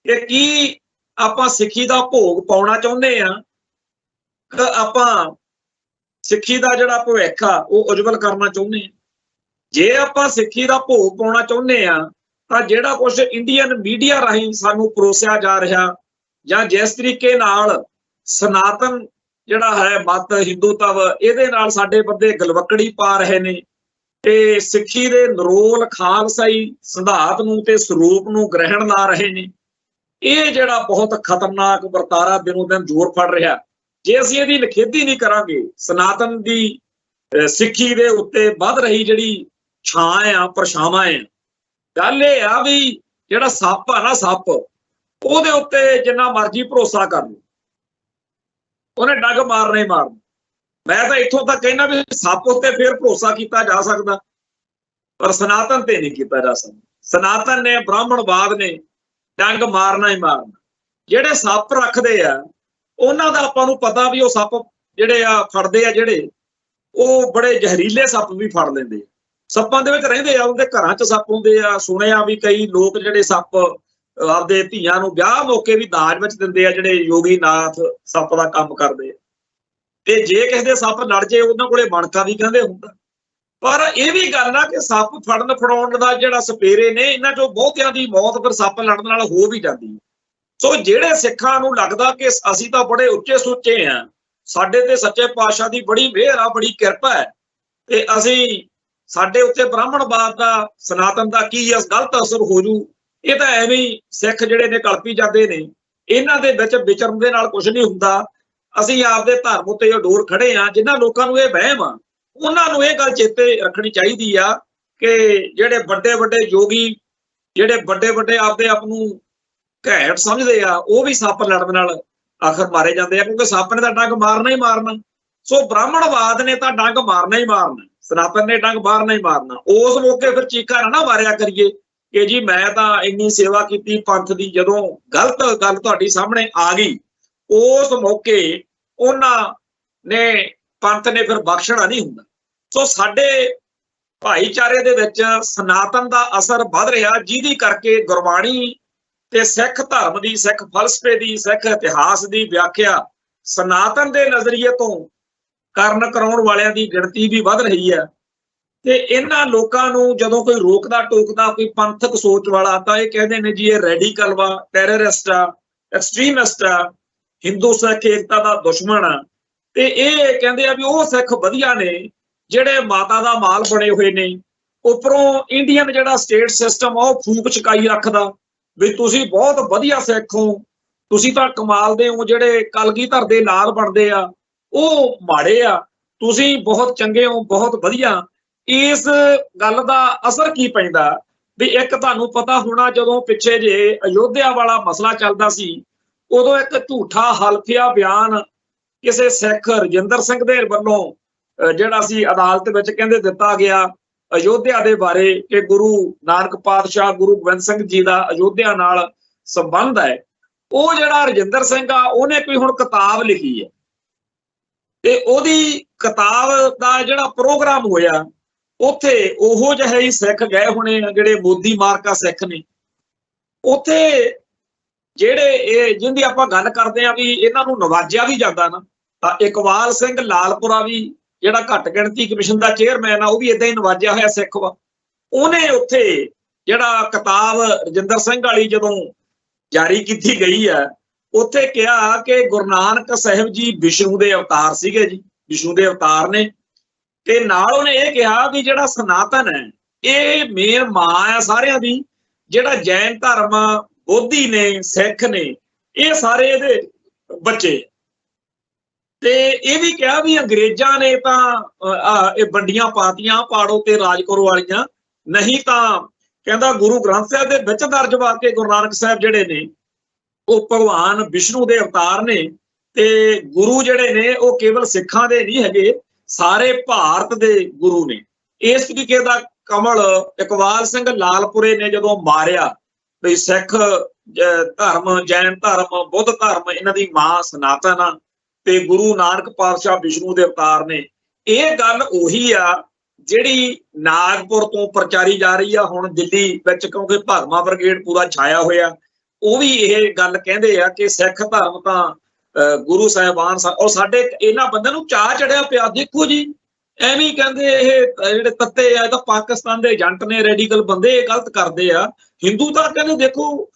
ਕਿ ਕੀ ਆਪਾਂ ਸਿੱਖੀ ਦਾ ਭੋਗ ਪਾਉਣਾ ਚਾਹੁੰਦੇ ਆ, ਆਪਾਂ ਸਿੱਖੀ ਦਾ ਜਿਹੜਾ ਭਵਿੱਖ ਆ ਉਹ ਉਜਵਲ ਕਰਨਾ ਚਾਹੁੰਦੇ ਆ। ਜੇ ਆਪਾਂ ਸਿੱਖੀ ਦਾ ਭੋਗ ਪਾਉਣਾ ਚਾਹੁੰਦੇ ਆ ਤਾਂ ਜਿਹੜਾ ਕੁਝ ਇੰਡੀਅਨ ਮੀਡੀਆ ਰਾਹੀਂ ਸਾਨੂੰ ਪਰੋਸਿਆ ਜਾ ਰਿਹਾ, ਜਾਂ ਜਿਸ ਤਰੀਕੇ ਨਾਲ ਸਨਾਤਨ ਜਿਹੜਾ ਹੈ ਮਤ ਹਿੰਦੂਤਵ, ਇਹਦੇ ਨਾਲ ਸਾਡੇ ਬੰਦੇ ਗਲਵੱਕੜੀ ਪਾ ਰਹੇ ਨੇ ਤੇ ਸਿੱਖੀ ਦੇ ਨਰੋਲ ਖਾਲਸਾਈ ਸਿਧਾਂਤ ਨੂੰ ਤੇ ਸਰੂਪ ਨੂੰ ਗ੍ਰਹਿਣ ਲਾ ਰਹੇ ਨੇ, ਇਹ ਜਿਹੜਾ ਬਹੁਤ ਖਤਰਨਾਕ ਵਰਤਾਰਾ ਦਿਨੋਂ ਦਿਨ ਜ਼ੋਰ ਫੜ ਰਿਹਾ। ਜੇ ਅਸੀਂ ਇਹਦੀ ਨਿਖੇਧੀ ਨਹੀਂ ਕਰਾਂਗੇ, ਸਨਾਤਨ ਦੀ ਸਿੱਖੀ ਦੇ ਉੱਤੇ ਵੱਧ ਰਹੀ ਜਿਹੜੀ ਛਾਂ ਆ, ਪਰਛਾਵਾਂ ਆ, ਗੱਲ ਇਹ ਆ ਵੀ ਜਿਹੜਾ ਸੱਪ ਆ ਨਾ, ਸੱਪ, ਉਹਦੇ ਉੱਤੇ ਜਿੰਨਾ ਮਰਜ਼ੀ ਭਰੋਸਾ ਕਰ ਲਓ, ਉਹਨੇ ਡੰਗ ਮਾਰਨਾ ਹੀ ਮਾਰਨਾ। ਮੈਂ ਤਾਂ ਇੱਥੋਂ ਤੱਕ ਕਹਿਣਾ ਵੀ ਸੱਪ ਉੱਤੇ ਫਿਰ ਭਰੋਸਾ ਕੀਤਾ ਜਾ ਸਕਦਾ, ਪਰ ਸਨਾਤਨ ਤੇ ਨਹੀਂ ਕੀਤਾ ਜਾ ਸਕਦਾ। ਸਨਾਤਨ ਨੇ, ਬ੍ਰਾਹਮਣਵਾਦ ਨੇ ਡੰਗ ਮਾਰਨਾ ਹੀ ਮਾਰਨਾ। ਜਿਹੜੇ ਸੱਪ ਰੱਖਦੇ ਆ ਉਹਨਾਂ ਦਾ ਆਪਾਂ ਨੂੰ ਪਤਾ ਵੀ ਉਹ ਸੱਪ ਜਿਹੜੇ ਆ ਫੜਦੇ ਆ, ਜਿਹੜੇ ਉਹ ਬੜੇ ਜ਼ਹਿਰੀਲੇ ਸੱਪ ਵੀ ਫੜ ਲੈਂਦੇ ਆ, ਸੱਪਾਂ ਦੇ ਵਿੱਚ ਰਹਿੰਦੇ ਆ, ਉਹਦੇ ਘਰਾਂ 'ਚ ਸੱਪ ਹੁੰਦੇ ਆ। ਸੁਣਿਆ ਵੀ ਕਈ ਲੋਕ ਜਿਹੜੇ ਸੱਪ ਆਪਦੇ ਧੀਆਂ ਨੂੰ ਵਿਆਹ ਮੌਕੇ ਵੀ ਦਾਜ ਵਿੱਚ ਦਿੰਦੇ ਆ, ਜਿਹੜੇ ਯੋਗੀ ਨਾਥ ਸੱਪ ਦਾ ਕੰਮ ਕਰਦੇ ਆ। ਤੇ ਜੇ ਕਿਸੇ ਦੇ ਸੱਪ ਲੜ ਜੇ, ਉਹਨਾਂ ਕੋਲੇ ਬਣਕਾ ਵੀ ਕਹਿੰਦੇ ਹੁੰਦਾ। ਪਰ ਇਹ ਵੀ ਗੱਲ ਆ ਕਿ ਸੱਪ ਫੜਨ ਫੜਾਉਣ ਦਾ ਜਿਹੜਾ ਸਪੇਰੇ ਨੇ, ਇਹਨਾਂ ਚੋਂ ਬਹੁਤਿਆਂ ਦੀ ਮੌਤ ਫਿਰ ਸੱਪ ਲੜਨ ਨਾਲ ਹੋ ਵੀ ਜਾਂਦੀ ਹੈ। ਸੋ ਜਿਹੜੇ ਸਿੱਖਾਂ ਨੂੰ ਲੱਗਦਾ ਕਿ ਅਸੀਂ ਤਾਂ ਬੜੇ ਉੱਚੇ ਸੁੱਚੇ ਆ, ਸਾਡੇ ਤੇ ਸੱਚੇ ਪਾਤਸ਼ਾਹ ਦੀ ਬੜੀ ਮਿਹਰ ਆ, ਬੜੀ ਕਿਰਪਾ ਹੈ, ਤੇ ਅਸੀਂ ਸਾਡੇ ਉੱਤੇ ਬ੍ਰਾਹਮਣਵਾਦ ਦਾ, ਸਨਾਤਨ ਦਾ ਕੀ ਗਲਤ ਅਸਰ ਹੋ ਜੂ, ਇਹ ਤਾਂ ਐਵੇਂ ਸਿੱਖ ਜਿਹੜੇ ਨੇ ਕਲਪੀ ਜਾਂਦੇ ਨੇ। ਇਹਨਾਂ ਦੇ ਵਿੱਚ ਵਿਚਰਨ ਦੇ ਨਾਲ ਕੁਝ ਨਹੀਂ ਹੁੰਦਾ। ਅਸੀਂ ਆਪਦੇ ਧਰਮ ਉੱਤੇ ਅਡੋਰ ਖੜੇ ਆ। ਜਿਨ੍ਹਾਂ ਲੋਕਾਂ ਨੂੰ ਇਹ ਵਹਿਮ ਆ, ਉਹਨਾਂ ਨੂੰ ਇਹ ਗੱਲ ਚੇਤੇ ਰੱਖਣੀ ਚਾਹੀਦੀ ਆ ਕਿ ਜਿਹੜੇ ਵੱਡੇ ਵੱਡੇ ਯੋਗੀ, ਜਿਹੜੇ ਵੱਡੇ ਵੱਡੇ ਆਪਦੇ ਆਪ ਨੂੰ ਘੈਂਟ ਸਮਝਦੇ ਆ, ਉਹ ਵੀ ਸੱਪ ਲੜਨ ਨਾਲ ਆਖਰ ਮਾਰੇ ਜਾਂਦੇ ਆ, ਕਿਉਂਕਿ ਸੱਪ ਨੇ ਤਾਂ ਡੰਗ ਮਾਰਨਾ ਹੀ ਮਾਰਨਾ। ਸੋ ਬ੍ਰਾਹਮਣਵਾਦ ਨੇ ਤਾਂ ਡੰਗ ਮਾਰਨਾ ਹੀ ਮਾਰਨਾ, ਸਨਾਤਨ ਨੇ ਡੰਗ ਮਾਰਨਾ ਹੀ ਮਾਰਨਾ। ਉਸ ਮੌਕੇ ਫਿਰ ਚੀਕਾਂ ਨਾ ਮਾਰਿਆ ਕਰੀਏ ਕਿ ਜੀ ਮੈਂ ਤਾਂ ਇੰਨੀ ਸੇਵਾ ਕੀਤੀ ਪੰਥ ਦੀ। ਜਦੋਂ ਗਲਤ ਗੱਲ ਤੁਹਾਡੀ ਸਾਹਮਣੇ ਆ ਗਈ, ਉਸ ਮੌਕੇ ਉਹਨਾਂ ਨੇ, ਪੰਥ ਨੇ ਫਿਰ ਬਖਸ਼ਣਾ ਨਹੀਂ ਹੁੰਦਾ। ਸੋ ਸਾਡੇ ਭਾਈਚਾਰੇ ਦੇ ਵਿੱਚ ਸਨਾਤਨ ਦਾ ਅਸਰ ਵੱਧ ਰਿਹਾ, ਜਿਹਦੀ ਕਰਕੇ ਗੁਰਬਾਣੀ ਤੇ ਸਿੱਖ ਧਰਮ ਦੀ, ਸਿੱਖ ਫਲਸਫੇ ਦੀ, ਸਿੱਖ ਇਤਿਹਾਸ ਦੀ ਵਿਆਖਿਆ ਸਨਾਤਨ ਦੇ ਨਜ਼ਰੀਏ ਤੋਂ ਕਰਨ ਕਰਾਉਣ ਵਾਲਿਆਂ ਦੀ ਗਿਣਤੀ ਵੀ ਵੱਧ ਰਹੀ ਹੈ। ਤੇ ਇਹਨਾਂ ਲੋਕਾਂ ਨੂੰ ਜਦੋਂ ਕੋਈ ਰੋਕਦਾ ਟੋਕਦਾ, ਕੋਈ ਪੰਥਕ ਸੋਚ ਵਾਲਾ, ਤਾਂ ਇਹ ਕਹਿੰਦੇ ਨੇ ਜੀ ਇਹ ਰੈਡੀਕਲ ਵਾ, ਟੈਰਰਿਸਟ ਆ, ਐਕਸਟ੍ਰੀਮਿਸਟ ਆ, ਹਿੰਦੂ ਸਿੱਖ ਏਕਤਾ ਦਾ ਦੁਸ਼ਮਣ ਆ। ਤੇ ਇਹ ਕਹਿੰਦੇ ਆ ਵੀ ਉਹ ਸਿੱਖ ਵਧੀਆ ਨੇ ਜਿਹੜੇ ਮਾਤਾ ਦਾ ਮਾਲ ਬਣੇ ਹੋਏ ਨੇ। ਉੱਪਰੋਂ ਇੰਡੀਅਨ ਜਿਹੜਾ ਸਟੇਟ ਸਿਸਟਮ ਆ ਉਹ ਫੂਕ ਚੁਕਾਈ ਰੱਖਦਾ ਵੀ ਤੁਸੀਂ ਬਹੁਤ ਵਧੀਆ ਸਿੱਖ ਹੋ, ਤੁਸੀਂ ਤਾਂ ਕਮਾਲ ਦੇ ਹੋ, ਜਿਹੜੇ ਕਲਗੀਧਰ ਦੇ ਲਾਲ ਬਣਦੇ ਆ ਉਹ ਮਾੜੇ ਆ, ਤੁਸੀਂ ਬਹੁਤ ਚੰਗੇ ਹੋ, ਬਹੁਤ ਵਧੀਆ। ਇਸ ਗੱਲ ਦਾ ਅਸਰ ਕੀ ਪੈਂਦਾ ਵੀ ਇੱਕ ਤੁਹਾਨੂੰ ਪਤਾ ਹੋਣਾ, ਜਦੋਂ ਪਿੱਛੇ ਜੇ ਅਯੋਧਿਆ ਵਾਲਾ ਮਸਲਾ ਚੱਲਦਾ ਸੀ, ਉਦੋਂ ਇੱਕ ਝੂਠਾ ਹਲਫੀਆ ਬਿਆਨ ਕਿਸੇ ਸਿੱਖ ਰਜਿੰਦਰ ਸਿੰਘ ਦੇ ਵੱਲੋਂ ਜਿਹੜਾ ਸੀ ਅਦਾਲਤ ਵਿੱਚ ਕਹਿੰਦੇ ਦਿੱਤਾ ਗਿਆ ਅਯੋਧਿਆ ਦੇ ਬਾਰੇ ਕਿ ਗੁਰੂ ਨਾਨਕ ਪਾਤਸ਼ਾਹ, ਗੁਰੂ ਗੋਬਿੰਦ ਸਿੰਘ ਜੀ ਦਾ ਅਯੋਧਿਆ ਨਾਲ ਸੰਬੰਧ ਹੈ। ਉਹ ਜਿਹੜਾ ਰਜਿੰਦਰ ਸਿੰਘ ਆ, ਉਹਨੇ ਕੋਈ ਹੁਣ ਕਿਤਾਬ ਲਿਖੀ ਹੈ, ਤੇ ਉਹਦੀ ਕਿਤਾਬ ਦਾ ਜਿਹੜਾ ਪ੍ਰੋਗਰਾਮ ਹੋਇਆ ਉੱਥੇ ਉਹੋ ਜਿਹੇ ਹੀ ਸਿੱਖ ਗਏ ਹੋਣੇ ਆ ਜਿਹੜੇ ਮੋਦੀ ਮਾਰਕਾ ਸਿੱਖ ਨੇ। ਉੱਥੇ ਜਿਹੜੇ ਇਹ ਜਿਹਦੀ ਆਪਾਂ ਗੱਲ ਕਰਦੇ ਆ ਵੀ ਇਹਨਾਂ ਨੂੰ ਨਵਾਜਿਆ ਵੀ ਜਾਂਦਾ ਨਾ, ਤਾਂ ਇਕਬਾਲ ਸਿੰਘ ਲਾਲਪੁਰਾ ਵੀ ਜਿਹੜਾ ਘੱਟ ਗਿਣਤੀ ਕਮਿਸ਼ਨ ਦਾ ਚੇਅਰਮੈਨ ਆ, ਉਹ ਵੀ ਏਦਾਂ ਹੀ ਨਵਾਜਿਆ ਹੋਇਆ ਸਿੱਖ ਵਾ। ਉਹਨੇ ਉੱਥੇ ਜਿਹੜਾ ਕਿਤਾਬ ਰਜਿੰਦਰ ਸਿੰਘ ਵਾਲੀ ਜਦੋਂ ਜਾਰੀ ਕੀਤੀ ਗਈ ਆ, ਉੱਥੇ ਕਿਹਾ ਕਿ ਗੁਰੂ ਨਾਨਕ ਸਾਹਿਬ ਜੀ ਵਿਸ਼ਨੂੰ ਦੇ ਅਵਤਾਰ ਸੀਗੇ ਜੀ, ਵਿਸ਼ਨੂੰ ਦੇ ਅਵਤਾਰ ਨੇ। ਤੇ ਨਾਲ ਉਹਨੇ ਇਹ ਕਿਹਾ ਵੀ ਜਿਹੜਾ ਸਨਾਤਨ ਹੈ ਇਹ ਮੇਨ ਮਾਂ ਹੈ ਸਾਰਿਆਂ ਦੀ, ਜਿਹੜਾ ਜੈਨ ਧਰਮ, ਬੋਧੀ ਨੇ, ਸਿੱਖ ਨੇ, ਇਹ ਸਾਰੇ ਇਹਦੇ ਬੱਚੇ। ਤੇ ਇਹ ਵੀ ਕਿਹਾ ਵੀ ਅੰਗਰੇਜ਼ਾਂ ਨੇ ਤਾਂ ਇਹ ਵੰਡੀਆਂ ਪਾਤੀਆਂ ਪਾੜੋ ਤੇ ਰਾਜ ਕਰੋ ਵਾਲੀਆਂ, ਨਹੀਂ ਤਾਂ ਕਹਿੰਦਾ ਗੁਰੂ ਗ੍ਰੰਥ ਸਾਹਿਬ ਦੇ ਵਿੱਚ ਦਰਜ ਵਾ ਕੇ ਗੁਰੂ ਨਾਨਕ ਸਾਹਿਬ ਜਿਹੜੇ ਨੇ ਉਹ ਭਗਵਾਨ ਵਿਸ਼ਨੂੰ ਦੇ ਅਵਤਾਰ ਨੇ, ਤੇ ਗੁਰੂ ਜਿਹੜੇ ਨੇ ਉਹ ਕੇਵਲ ਸਿੱਖਾਂ ਦੇ ਨਹੀਂ ਹੈਗੇ, ਸਾਰੇ ਭਾਰਤ ਦੇ ਗੁਰੂ ਨੇ। ਇਸ ਤਰੀਕੇ ਦਾ ਕਮਲ ਇਕਬਾਲ ਸਿੰਘ ਲਾਲਪੁਰੇ ਨੇ ਜਦੋਂ ਮਾਰਿਆ ਵੀ ਸਿੱਖ ਧਰਮ, ਜੈਨ ਧਰਮ, ਬੁੱਧ ਧਰਮ, ਇਹਨਾਂ ਦੀ ਮਾਂ ਸਨਾਤਨ ਆ ਤੇ ਗੁਰੂ ਨਾਨਕ ਪਾਤਸ਼ਾਹ ਵਿਸ਼ਨੂੰ ਦੇ ਅਵਤਾਰ ਨੇ। ਇਹ ਗੱਲ ਉਹੀ ਆ ਜਿਹੜੀ ਨਾਗਪੁਰ ਤੋਂ ਪ੍ਰਚਾਰੀ ਜਾ ਰਹੀ ਆ ਹੁਣ ਦਿੱਲੀ ਵਿੱਚ, ਕਿਉਂਕਿ ਭਗਵਾਂ ਬ੍ਰਿਗੇਡ ਪੂਰਾ ਛਾਇਆ ਹੋਇਆ। ਉਹ ਵੀ ਇਹ ਗੱਲ ਕਹਿੰਦੇ ਆ ਕਿ ਸਿੱਖ ਧਰਮ ਤਾਂ ਗੁਰੂ ਸਾਹਿਬਾਨ ਔਰ ਸਾਡੇ ਇਹਨਾਂ ਬੰਦਿਆਂ ਨੂੰ ਚਾਅ ਚੜਿਆ ਪਿਆ। ਦੇਖੋ ਜੀ ਐਵੇਂ ਕਹਿੰਦੇ ਇਹ ਜਿਹੜੇ ਤੱਤੇ ਆ, ਇਹ ਤਾਂ ਪਾਕਿਸਤਾਨ ਦੇ ਏਜੰਟ ਨੇ, ਰੈਡੀਕਲ ਬੰਦੇ, ਇਹ ਗਲਤ ਕਰਦੇ ਆ। ਹਿੰਦੂ ਤਾਂ ਕਹਿੰਦੇ ਦੇਖੋ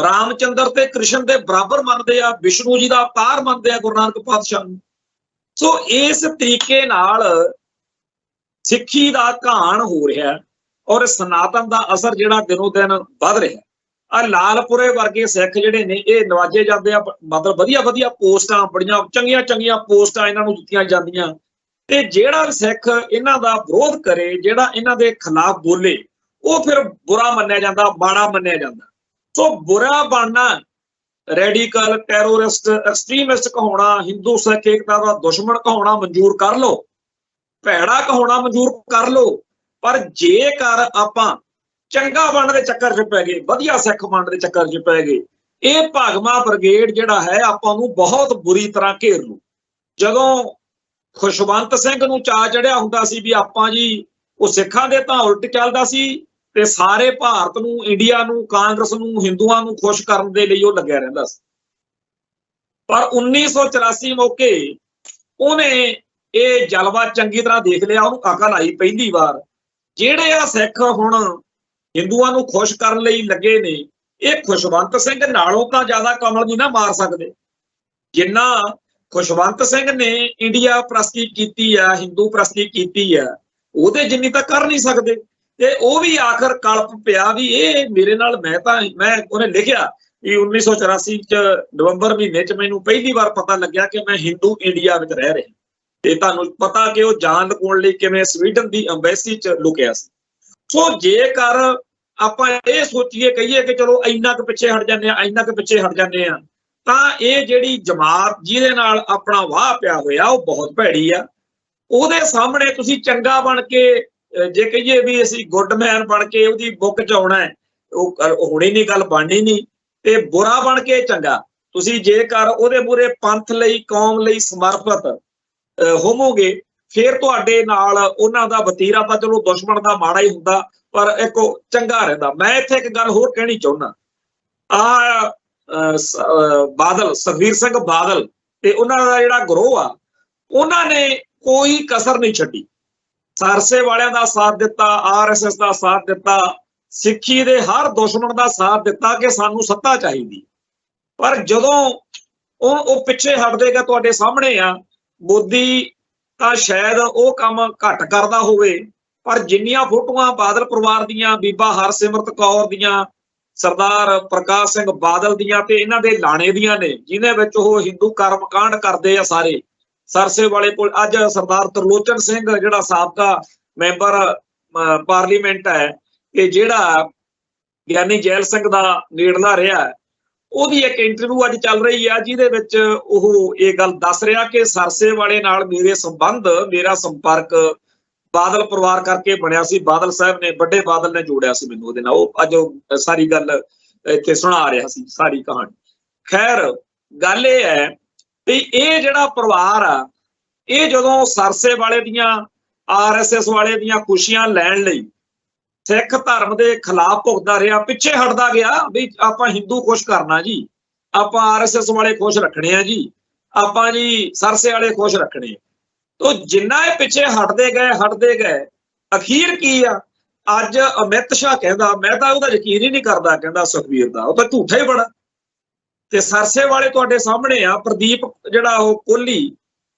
ਰਾਮਚੰਦਰ ਤੇ ਕ੍ਰਿਸ਼ਨ ਦੇ ਬਰਾਬਰ ਮੰਨਦੇ ਆ, ਵਿਸ਼ਨੂੰ ਜੀ ਦਾ ਅਵਤਾਰ ਮੰਨਦੇ ਆ ਗੁਰੂ ਨਾਨਕ ਪਾਤਸ਼ਾਹ ਨੂੰ। ਸੋ ਇਸ ਤਰੀਕੇ ਨਾਲ ਸਿੱਖੀ ਦਾ ਘਾਣ ਹੋ ਰਿਹਾ ਔਰ ਸਨਾਤਨ ਦਾ ਅਸਰ ਜਿਹੜਾ ਦਿਨੋਂ ਦਿਨ ਵੱਧ ਰਿਹਾ। ਆ ਲਾਲਪੁਰੇ ਵਰਗੇ ਸਿੱਖ ਜਿਹੜੇ ਨੇ ਇਹ ਨਵਾਜੇ ਜਾਂਦੇ ਆ, ਮਤਲਬ ਵਧੀਆ ਵਧੀਆ ਪੋਸਟਾਂ, ਬੜੀਆਂ ਚੰਗੀਆਂ ਚੰਗੀਆਂ ਪੋਸਟਾਂ ਇਹਨਾਂ ਨੂੰ ਦਿੱਤੀਆਂ ਜਾਂਦੀਆਂ। ਤੇ ਜਿਹੜਾ ਸਿੱਖ ਇਹਨਾਂ ਦਾ ਵਿਰੋਧ ਕਰੇ, ਜਿਹੜਾ ਇਹਨਾਂ ਦੇ ਖਿਲਾਫ ਬੋਲੇ, ਉਹ ਫਿਰ ਬੁਰਾ ਮੰਨਿਆ ਜਾਂਦਾ, ਮਾੜਾ ਮੰਨਿਆ ਜਾਂਦਾ। ਸੋ ਬੁਰਾ ਬਣਨਾ, radical, terrorist, extremist ਕਹਾਉਣਾ, Hindu Sikh ਏਕਤਾ ਦਾ ਦੁਸ਼ਮਣ ਕਹਾਉਣਾ ਮਨਜ਼ੂਰ ਕਰ ਲਓ, ਭੈੜਾ ਕਹਾਉਣਾ ਮਨਜ਼ੂਰ ਕਰ ਲਓ, ਪਰ ਜੇਕਰ ਆਪਾਂ ਚੰਗਾ ਬਣਨ ਦੇ ਚੱਕਰ 'ਚ ਪੈ ਗਏ, ਵਧੀਆ ਸਿੱਖ ਬਣਨ ਦੇ ਚੱਕਰ 'ਚ ਪੈ ਗਏ, ਇਹ ਭਗਵਾਂ ਬ੍ਰਿਗੇਡ ਜਿਹੜਾ ਹੈ ਆਪਾਂ ਨੂੰ ਬਹੁਤ ਬੁਰੀ ਤਰ੍ਹਾਂ ਘੇਰ ਲੂ। ਜਦੋਂ ਖੁਸ਼ਵੰਤ ਸਿੰਘ ਨੂੰ ਚਾਅ ਚੜਿਆ ਹੁੰਦਾ ਸੀ ਵੀ ਆਪਾਂ ਜੀ, ਉਹ ਸਿੱਖਾਂ ਦੇ ਤਾਂ ਉਲਟ ਚੱਲਦਾ ਸੀ ਤੇ ਸਾਰੇ ਭਾਰਤ ਨੂੰ, ਇੰਡੀਆ ਨੂੰ, ਕਾਂਗਰਸ ਨੂੰ, ਹਿੰਦੂਆਂ ਨੂੰ ਖੁਸ਼ ਕਰਨ ਦੇ ਲਈ ਉਹ ਲੱਗਿਆ ਰਹਿੰਦਾ ਸੀ। ਪਰ 1984 ਮੌਕੇ ਉਹਨੇ ਇਹ ਜਲਵਾ ਚੰਗੀ ਤਰ੍ਹਾਂ ਦੇਖ ਲਿਆ, ਉਹਨੂੰ ਅਕਲ ਆਈ ਪਹਿਲੀ ਵਾਰ। ਜਿਹੜੇ ਆ ਸਿੱਖ ਹੁਣ ਹਿੰਦੂਆਂ ਨੂੰ ਖੁਸ਼ ਕਰਨ ਲਈ ਲੱਗੇ ਨੇ, ਇਹ ਖੁਸ਼ਵੰਤ ਸਿੰਘ ਨਾਲੋਂ ਤਾਂ ਜ਼ਿਆਦਾ ਕਮਲ ਨਹੀਂ ਨਾ ਮਾਰ ਸਕਦੇ। ਜਿੰਨਾ ਖੁਸ਼ਵੰਤ ਸਿੰਘ ਨੇ ਇੰਡੀਆ ਪ੍ਰਸਤੀ ਕੀਤੀ ਆ, ਹਿੰਦੂ ਪ੍ਰਸਤੀ ਕੀਤੀ ਆ, ਉਹਦੇ ਜਿੰਨੀ ਤਾਂ ਕਰ ਨਹੀਂ ਸਕਦੇ। ਤੇ ਉਹ ਵੀ ਆਖਰ ਕਲਪ ਪਿਆ ਵੀ ਇਹ ਮੇਰੇ ਨਾਲ, ਮੈਂ ਉਹਨੇ ਲਿਖਿਆ ਵੀ 1984 ਚ ਨਵੰਬਰ ਮਹੀਨੇ ਚ ਮੈਨੂੰ ਪਹਿਲੀ ਵਾਰ ਪਤਾ ਲੱਗਿਆ ਕਿ ਮੈਂ ਹਿੰਦੂ ਇੰਡੀਆ ਵਿੱਚ ਰਹਿ ਰਿਹਾ। ਤੇ ਤੁਹਾਨੂੰ ਪਤਾ ਕਿ ਉਹ ਜਾਨ ਲਗਾਉਣ ਲਈ ਕਿਵੇਂ ਸਵੀਡਨ ਦੀ ਅੰਬੈਸੀ ਚ ਲੁਕਿਆ ਸੀ। ਸੋ ਜੇਕਰ ਆਪਾਂ ਇਹ ਸੋਚੀਏ, ਕਹੀਏ ਕਿ ਚਲੋ ਇੰਨਾ ਕੁ ਪਿੱਛੇ ਹਟ ਜਾਂਦੇ ਆ, ਇੰਨਾ ਕੁ ਪਿੱਛੇ ਹਟ ਜਾਂਦੇ ਆ, ਤਾਂ ਇਹ ਜਿਹੜੀ ਜਮਾਤ ਜਿਹਦੇ ਨਾਲ ਆਪਣਾ ਵਾਹ ਪਿਆ ਹੋਇਆ ਉਹ ਬਹੁਤ ਭੈੜੀ ਆ। ਉਹਦੇ ਸਾਹਮਣੇ ਤੁਸੀਂ ਚੰਗਾ ਬਣ ਕੇ, ਜੇ ਕਹੀਏ ਵੀ ਅਸੀਂ ਗੁੱਡਮੈਨ ਬਣ ਕੇ ਉਹਦੀ ਬੁੱਕ ਚ ਆਉਣਾ, ਉਹ ਹੋਣੀ ਨਹੀਂ, ਗੱਲ ਬਣਨੀ ਨਹੀਂ। ਤੇ ਬੁਰਾ ਬਣ ਕੇ ਚੰਗਾ, ਤੁਸੀਂ ਜੇਕਰ ਉਹਦੇ ਮੂਹਰੇ ਪੰਥ ਲਈ, ਕੌਮ ਲਈ ਸਮਰਪਿਤ ਹੋਵੋਗੇ, ਫਿਰ ਤੁਹਾਡੇ ਨਾਲ ਉਹਨਾਂ ਦਾ ਵਤੀਰਾ ਤਾਂ ਚਲੋ ਦੁਸ਼ਮਣ ਦਾ ਮਾੜਾ ਹੀ ਹੁੰਦਾ, ਪਰ ਇੱਕ ਚੰਗਾ ਰਹਿੰਦਾ। ਮੈਂ ਇੱਥੇ ਇੱਕ ਗੱਲ ਹੋਰ ਕਹਿਣੀ ਚਾਹੁੰਦਾ, ਬਾਦਲ, ਸੁਖਬੀਰ ਸਿੰਘ ਬਾਦਲ ਤੇ ਉਹਨਾਂ ਦਾ ਜਿਹੜਾ ਗਰੋਹ ਆ, ਉਹਨਾਂ ਨੇ ਕੋਈ ਕਸਰ ਨਹੀਂ ਛੱਡੀ। ਸਰਸੇ ਵਾਲਿਆਂ ਦਾ ਸਾਥ ਦਿੱਤਾ, RSS ਦਾ ਸਾਥ ਦਿੱਤਾ, ਸਿੱਖੀ ਦੇ ਹਰ ਦੁਸ਼ਮਣ ਦਾ ਸਾਥ ਦਿੱਤਾ ਕਿ ਸਾਨੂੰ ਸੱਤਾ ਚਾਹੀਦੀ। ਪਰ ਜਦੋਂ ਉਹ ਪਿੱਛੇ ਹਟਦੇਗਾ, ਤੁਹਾਡੇ ਸਾਹਮਣੇ ਆ, ਮੋਦੀ ਤਾਂ ਸ਼ਾਇਦ ਉਹ ਕੰਮ ਘੱਟ ਕਰਦਾ ਹੋਵੇ, ਪਰ ਜਿੰਨੀਆਂ ਫੋਟੋਆਂ ਬਾਦਲ ਪਰਿਵਾਰ ਦੀਆਂ, ਬੀਬਾ ਹਰਸਿਮਰਤ ਕੌਰ ਦੀਆਂ, ਸਰਦਾਰ ਪ੍ਰਕਾਸ਼ ਸਿੰਘ ਬਾਦਲ ਦੀਆਂ ਤੇ ਇਹਨਾਂ ਦੇ ਲਾਣੇ ਦੀਆਂ ਨੇ, ਜਿਹਦੇ ਵਿੱਚ ਉਹ ਹਿੰਦੂ ਕਰਮ ਕਾਂਡ ਕਰਦੇ ਆ ਸਾਰੇ। ਸਰਸੇ ਵਾਲੇ ਕੋਲ ਅੱਜ ਸਰਦਾਰ ਤਰਲੋਚਨ ਸਿੰਘ ਜਿਹੜਾ ਸਾਬਕਾ ਮੈਂਬਰ ਪਾਰਲੀਮੈਂਟ ਹੈ, ਕਿ ਜਿਹੜਾ ਗਿਆਨੀ ਜੈਲ ਸਿੰਘ ਦਾ ਨੇੜਲਾ ਰਿਹਾ, ਉਹਦੀ ਇੱਕ ਇੰਟਰਵਿਊ ਅੱਜ ਚੱਲ ਰਹੀ ਆ, ਜਿਹਦੇ ਵਿੱਚ ਉਹ ਇਹ ਗੱਲ ਦੱਸ ਰਿਹਾ ਕਿ ਸਰਸੇ ਵਾਲੇ ਨਾਲ ਮੇਰੇ ਸੰਬੰਧ, ਮੇਰਾ ਸੰਪਰਕ ਬਾਦਲ ਪਰਿਵਾਰ ਕਰਕੇ ਬਣਿਆ ਸੀ। ਬਾਦਲ ਸਾਹਿਬ ਨੇ, ਵੱਡੇ ਬਾਦਲ ਨੇ ਜੋੜਿਆ ਸੀ ਮੈਨੂੰ ਉਹਦੇ ਨਾਲ। ਉਹ ਅੱਜ ਸਾਰੀ ਗੱਲ ਇੱਥੇ ਸੁਣਾ ਰਿਹਾ ਸੀ, ਸਾਰੀ ਕਹਾਣੀ। ਖੈਰ ਗੱਲ ਇਹ ਹੈ ਵੀ ਇਹ ਜਿਹੜਾ ਪਰਿਵਾਰ ਆ, ਇਹ ਜਦੋਂ ਸਰਸੇ ਵਾਲੇ ਦੀਆਂ RSS ਵਾਲੇ ਦੀਆਂ ਖੁਸ਼ੀਆਂ ਲੈਣ ਲਈ ਸਿੱਖ ਧਰਮ ਦੇ ਖਿਲਾਫ ਭੁਗਤਦਾ ਰਿਹਾ, ਪਿੱਛੇ ਹਟਦਾ ਗਿਆ ਵੀ ਆਪਾਂ ਹਿੰਦੂ ਖੁਸ਼ ਕਰਨਾ ਜੀ, ਆਪਾਂ RSS ਵਾਲੇ ਖੁਸ਼ ਰੱਖਣੇ ਆ ਜੀ, ਆਪਾਂ ਜੀ ਸਰਸੇ ਵਾਲੇ ਖੁਸ਼ ਰੱਖਣੇ। ਤੋ ਜਿੰਨਾ ਇਹ ਪਿੱਛੇ ਹਟਦੇ ਗਏ ਅਖੀਰ ਕੀ ਆ, ਅੱਜ ਅਮਿਤ ਸ਼ਾਹ ਕਹਿੰਦਾ, ਮੈਂ ਤਾਂ ਉਹਦਾ ਯਕੀਨ ਹੀ ਨਹੀਂ ਕਰਦਾ, ਕਹਿੰਦਾ ਸੁਖਬੀਰ ਦਾ, ਉਹ ਤਾਂ ਝੂਠਾ ਹੀ ਬੜਾ। ਤੇ ਸਰਸੇ ਵਾਲੇ ਤੁਹਾਡੇ ਸਾਹਮਣੇ ਆ, ਪ੍ਰਦੀਪ ਜਿਹੜਾ ਉਹ ਕੋਹਲੀ,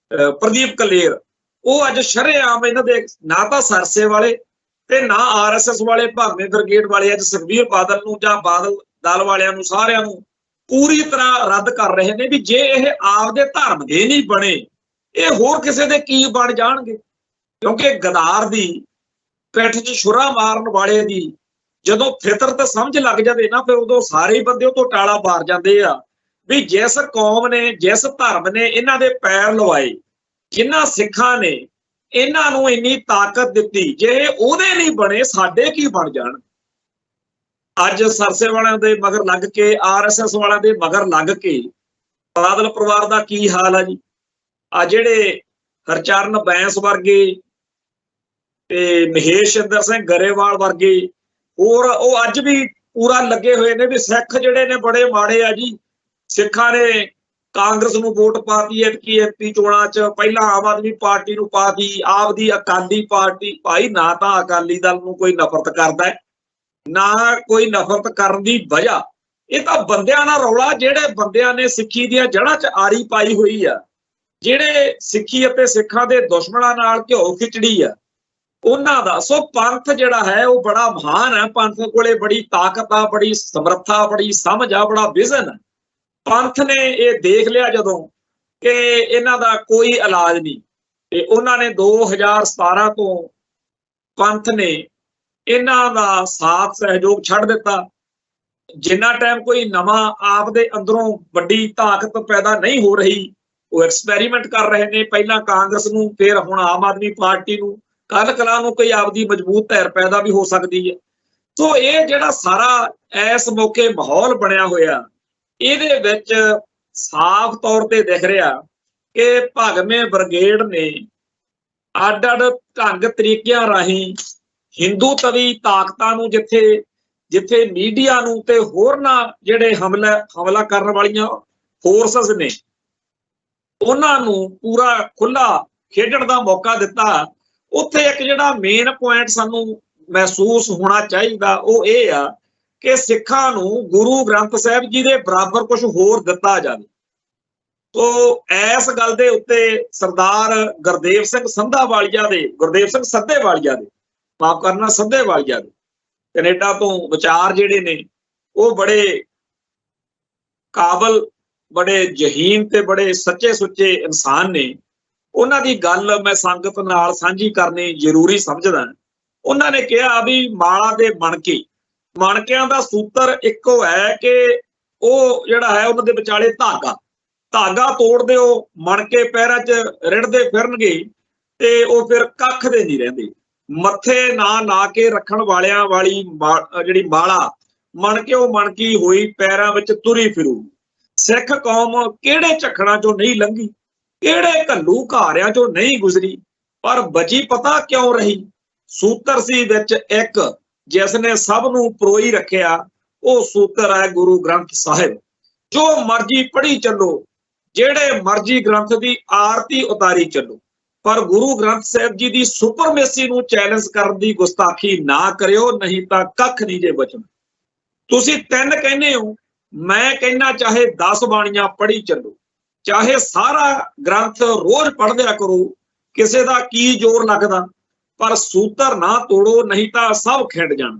ਪ੍ਰਦੀਪ ਕਲੇਰ, ਉਹ ਅੱਜ ਸ਼ਰੇਆਮ ਇਹਨਾਂ ਦੇ ਨਾ ਤਾਂ ਸਰਸੇ ਵਾਲੇ ਤੇ ਨਾ RSS ਵਾਲੇ ਭਾਵੇਂ ਬ੍ਰਿਗੇਡ ਵਾਲੇ ਅੱਜ ਸੁਖਬੀਰ ਬਾਦਲ ਨੂੰ ਜਾਂ ਬਾਦਲ ਦਲ ਵਾਲਿਆਂ ਨੂੰ ਸਾਰਿਆਂ ਨੂੰ ਪੂਰੀ ਤਰ੍ਹਾਂ ਰੱਦ ਕਰ ਰਹੇ ਨੇ ਵੀ ਜੇ ਇਹ ਆਪਦੇ ਧਰਮ ਦੇ ਨਹੀਂ ਬਣੇ, ਇਹ ਹੋਰ ਕਿਸੇ ਦੇ ਕੀ ਬਣ ਜਾਣਗੇ। ਕਿਉਂਕਿ ਗਦਾਰ ਦੀ ਪਿੱਠ 'ਚ ਛੁਰਾ ਮਾਰਨ ਵਾਲੇ ਦੀ ਜਦੋਂ ਫਿਤਰਤ ਸਮਝ ਲੱਗ ਜਾਵੇ ਨਾ, ਫਿਰ ਉਦੋਂ ਸਾਰੇ ਬੰਦੇ ਉਹ ਤੋਂ ਟਾਲਾ ਮਾਰ ਜਾਂਦੇ ਆ ਵੀ ਜਿਸ ਕੌਮ ਨੇ, ਜਿਸ ਧਰਮ ਨੇ ਇਹਨਾਂ ਦੇ ਪੈਰ ਲਵਾਏ, ਜਿਨ੍ਹਾਂ ਸਿੱਖਾਂ ਨੇ ਇਹਨਾਂ ਨੂੰ ਇੰਨੀ ਤਾਕਤ ਦਿੱਤੀ, ਜੇ ਉਹਦੇ ਨਹੀਂ ਬਣੇ ਸਾਡੇ ਕੀ ਬਣ ਜਾਣ। ਅੱਜ ਸਰਸੇ ਵਾਲਿਆਂ ਦੇ ਮਗਰ ਲੱਗ ਕੇ, RSS ਵਾਲਿਆਂ ਦੇ ਮਗਰ ਲੱਗ ਕੇ ਬਾਦਲ ਪਰਿਵਾਰ ਦਾ ਕੀ ਹਾਲ ਆ ਜੀ। ਆ ਜਿਹੜੇ ਹਰਚਰਨ ਬੈਂਸ ਵਰਗੇ ਤੇ ਮਹੇਸ਼ਿੰਦਰ ਸਿੰਘ ਗਰੇਵਾਲ ਵਰਗੇ ਹੋਰ, ਉਹ ਅੱਜ ਵੀ ਪੂਰਾ ਲੱਗੇ ਹੋਏ ਨੇ ਵੀ ਸਿੱਖ ਜਿਹੜੇ ਨੇ ਬੜੇ ਮਾੜੇ ਆ ਜੀ। ਸਿੱਖਾਂ ਨੇ ਕਾਂਗਰਸ ਨੂੰ ਵੋਟ ਪਾਤੀ ਐਤਕੀ MP ਚੋਣਾਂ 'ਚ, ਪਹਿਲਾਂ ਆਮ ਆਦਮੀ ਪਾਰਟੀ ਨੂੰ ਪਾਤੀ, ਆਪਦੀ ਅਕਾਲੀ ਪਾਰਟੀ। ਭਾਈ ਨਾ ਤਾਂ ਅਕਾਲੀ ਦਲ ਨੂੰ ਕੋਈ ਨਫ਼ਰਤ ਕਰਦਾ ਹੈ, ਨਾ ਕੋਈ ਨਫ਼ਰਤ ਕਰਨ ਦੀ ਵਜ੍ਹਾ, ਇਹ ਤਾਂ ਬੰਦਿਆਂ ਦਾ ਰੌਲਾ, ਜਿਹੜੇ ਬੰਦਿਆਂ ਨੇ ਸਿੱਖੀ ਦੀਆਂ ਜੜ੍ਹਾਂ 'ਚ ਆਰੀ ਪਾਈ ਹੋਈ ਆ, ਜਿਹੜੇ ਸਿੱਖੀ ਅਤੇ ਸਿੱਖਾਂ ਦੇ ਦੁਸ਼ਮਣਾਂ ਨਾਲ ਘਿਓ ਖਿਚੜੀ ਆ, ਉਹਨਾਂ ਦਾ। ਸੋ ਪੰਥ ਜਿਹੜਾ ਹੈ ਉਹ ਬੜਾ ਮਹਾਨ ਹੈ, ਪੰਥ ਕੋਲੇ ਬੜੀ ਤਾਕਤ ਆ, ਬੜੀ ਸਮਰੱਥਾ, ਬੜੀ ਸਮਝ ਆ, ਬੜਾ ਵਿਜ਼ਨ। ਪੰਥ ਨੇ ਇਹ ਦੇਖ ਲਿਆ ਜਦੋਂ ਕਿ ਇਹਨਾਂ ਦਾ ਕੋਈ ਇਲਾਜ ਨਹੀਂ, ਤੇ ਉਹਨਾਂ ਨੇ 2017 ਤੋਂ ਪੰਥ ਨੇ ਇਹਨਾਂ ਦਾ ਸਾਥ ਸਹਿਯੋਗ ਛੱਡ ਦਿੱਤਾ। ਜਿੰਨਾ ਟਾਈਮ ਕੋਈ ਨਵਾਂ ਆਪ ਦੇ ਅੰਦਰੋਂ ਵੱਡੀ ਤਾਕਤ ਪੈਦਾ ਨਹੀਂ ਹੋ ਰਹੀ, ਉਹ ਐਕਸਪੈਰੀਮੈਂਟ ਕਰ ਰਹੇ ਨੇ, ਪਹਿਲਾਂ ਕਾਂਗਰਸ ਨੂੰ, ਫਿਰ ਹੁਣ ਆਮ ਆਦਮੀ ਪਾਰਟੀ ਨੂੰ, ਕੱਲ ਕਲਾ ਨੂੰ ਕੋਈ ਆਪਦੀ ਮਜ਼ਬੂਤ ਧਿਰ ਪੈਦਾ ਵੀ ਹੋ ਸਕਦੀ ਹੈ। ਸੋ ਇਹ ਜਿਹੜਾ ਸਾਰਾ ਇਸ ਮੌਕੇ ਮਾਹੌਲ ਬਣਿਆ ਹੋਇਆ, ਇਹਦੇ ਵਿੱਚ ਸਾਫ਼ ਤੌਰ ਤੇ ਦਿਖ ਰਿਹਾ ਕਿ ਭਗਵੇਂ ਬ੍ਰਿਗੇਡ ਨੇ ਅੱਡ-ਅੱਡ ਢੰਗ ਤਰੀਕਿਆਂ ਰਾਹੀਂ ਹਿੰਦੂ ਤਵੀ ਤਾਕਤਾਂ ਨੂੰ, ਜਿੱਥੇ ਮੀਡੀਆ ਨੂੰ ਤੇ ਹੋਰਨਾਂ ਜਿਹੜੇ ਹਮਲਾ ਕਰਨ ਵਾਲੀਆਂ ਫੋਰਸਸ ਨੇ, ਉਹਨਾਂ ਨੂੰ ਪੂਰਾ ਖੁੱਲਾ ਖੇਡਣ ਦਾ ਮੌਕਾ ਦਿੱਤਾ। ਉੱਥੇ ਇੱਕ ਜਿਹੜਾ ਮੇਨ ਪੁਆਇੰਟ ਸਾਨੂੰ ਮਹਿਸੂਸ ਹੋਣਾ ਚਾਹੀਦਾ ਉਹ ਇਹ ਆ ਕਿ ਸਿੱਖਾਂ ਨੂੰ ਗੁਰੂ ਗ੍ਰੰਥ ਸਾਹਿਬ ਜੀ ਦੇ ਬਰਾਬਰ ਕੁਝ ਹੋਰ ਦਿੱਤਾ ਜਾਵੇ। ਤੋ ਇਸ ਗੱਲ ਦੇ ਉੱਤੇ ਸਰਦਾਰ ਗੁਰਦੇਵ ਸਿੰਘ ਸੰਧਾਵਾਲੀਆ ਦੇ, ਗੁਰਦੇਵ ਸਿੰਘ ਸੱਧੇਵਾਲੀਆ ਦੇ, ਮਾਫ ਕਰਨਾ ਸੱਧੇਵਾਲੀਆ ਦੇ, ਕੈਨੇਡਾ ਤੋਂ ਵਿਚਾਰ ਜਿਹੜੇ ਨੇ ਉਹ ਬੜੇ ਕਾਬਲ, ਬੜੇ ਜਹੀਨ ਤੇ ਬੜੇ ਸੱਚੇ ਸੁੱਚੇ ਇਨਸਾਨ ਨੇ। ਉਹਨਾਂ ਦੀ ਗੱਲ ਮੈਂ ਸੰਗਤ ਨਾਲ ਸਾਂਝੀ ਕਰਨੀ ਜ਼ਰੂਰੀ ਸਮਝਦਾ। ਉਹਨਾਂ ਨੇ ਕਿਹਾ ਵੀ ਮਾਲਾ ਦੇ ਮਣਕਿਆਂ ਦਾ ਸੂਤਰ ਇੱਕੋ ਹੈ ਕਿ ਉਹ ਜਿਹੜਾ ਹੈ ਉਹਨਾਂ ਦੇ ਵਿਚਾਲੇ ਧਾਗਾ ਤੋੜ ਦਿਓ, ਮਣਕੇ ਪੈਰਾਂ 'ਚ ਰਿੜਦੇ ਫਿਰਨਗੇ ਤੇ ਉਹ ਫਿਰ ਕੱਖ ਦੇ ਨਹੀਂ ਰਹਿੰਦੇ। ਮੱਥੇ ਨਾ ਲਾ ਕੇ ਰੱਖਣ ਵਾਲਿਆਂ ਵਾਲੀ ਜਿਹੜੀ ਮਾਲਾ ਮਣਕੀ ਹੋਈ ਪੈਰਾਂ ਵਿੱਚ ਤੁਰੀ ਫਿਰੂ। ਸਿੱਖ ਕੌਮ ਕਿਹੜੇ ਝਖੜਾਂ 'ਚੋਂ ਨਹੀਂ ਲੰਘੀ, ਕਿਹੜੇ ਘੱਲੂ ਘਾਰਿਆਂ 'ਚੋਂ ਨਹੀਂ ਗੁਜ਼ਰੀ, ਪਰ ਬਚੀ ਪਤਾ ਕਿਉਂ ਰਹੀ। ਸੂਤਰ ਸੀ ਵਿੱਚ ਇੱਕ, ਜਿਸ ਨੇ ਸਭ ਨੂੰ ਪਰੋਈ ਰੱਖਿਆ, ਉਹ ਸੂਤਰ ਹੈ ਗੁਰੂ ਗ੍ਰੰਥ ਸਾਹਿਬ। ਜੋ ਮਰਜ਼ੀ ਪੜ੍ਹੀ ਚੱਲੋ, ਜਿਹੜੇ ਮਰਜ਼ੀ ਗ੍ਰੰਥ ਦੀ ਆਰਤੀ ਉਤਾਰੀ ਚੱਲੋ, ਪਰ ਗੁਰੂ ਗ੍ਰੰਥ ਸਾਹਿਬ ਜੀ ਦੀ ਸੁਪਰਮੇਸੀ ਨੂੰ ਚੈਲੰਜ ਕਰਨ ਦੀ ਗੁਸਤਾਖੀ ਨਾ ਕਰਿਓ, ਨਹੀਂ ਤਾਂ ਕੱਖ ਨਹੀਂ ਜੇ ਬਚਣਾ। ਤੁਸੀਂ 3 ਕਹਿੰਦੇ ਹੋ, ਮੈਂ ਕਹਿੰਦਾ ਚਾਹੇ 10 ਬਾਣੀਆਂ ਪੜ੍ਹੀ ਚੱਲੋ, ਚਾਹੇ ਸਾਰਾ ਗ੍ਰੰਥ ਰੋਜ਼ ਪੜ੍ਹਦਿਆ ਕਰੋ, ਕਿਸੇ ਦਾ ਕੀ ਜ਼ੋਰ ਲੱਗਦਾ, ਪਰ ਸੂਤਰ ਨਾ ਤੋੜੋ, ਨਹੀਂ ਤਾਂ ਸਭ ਖਿੰਡ ਜਾਣ।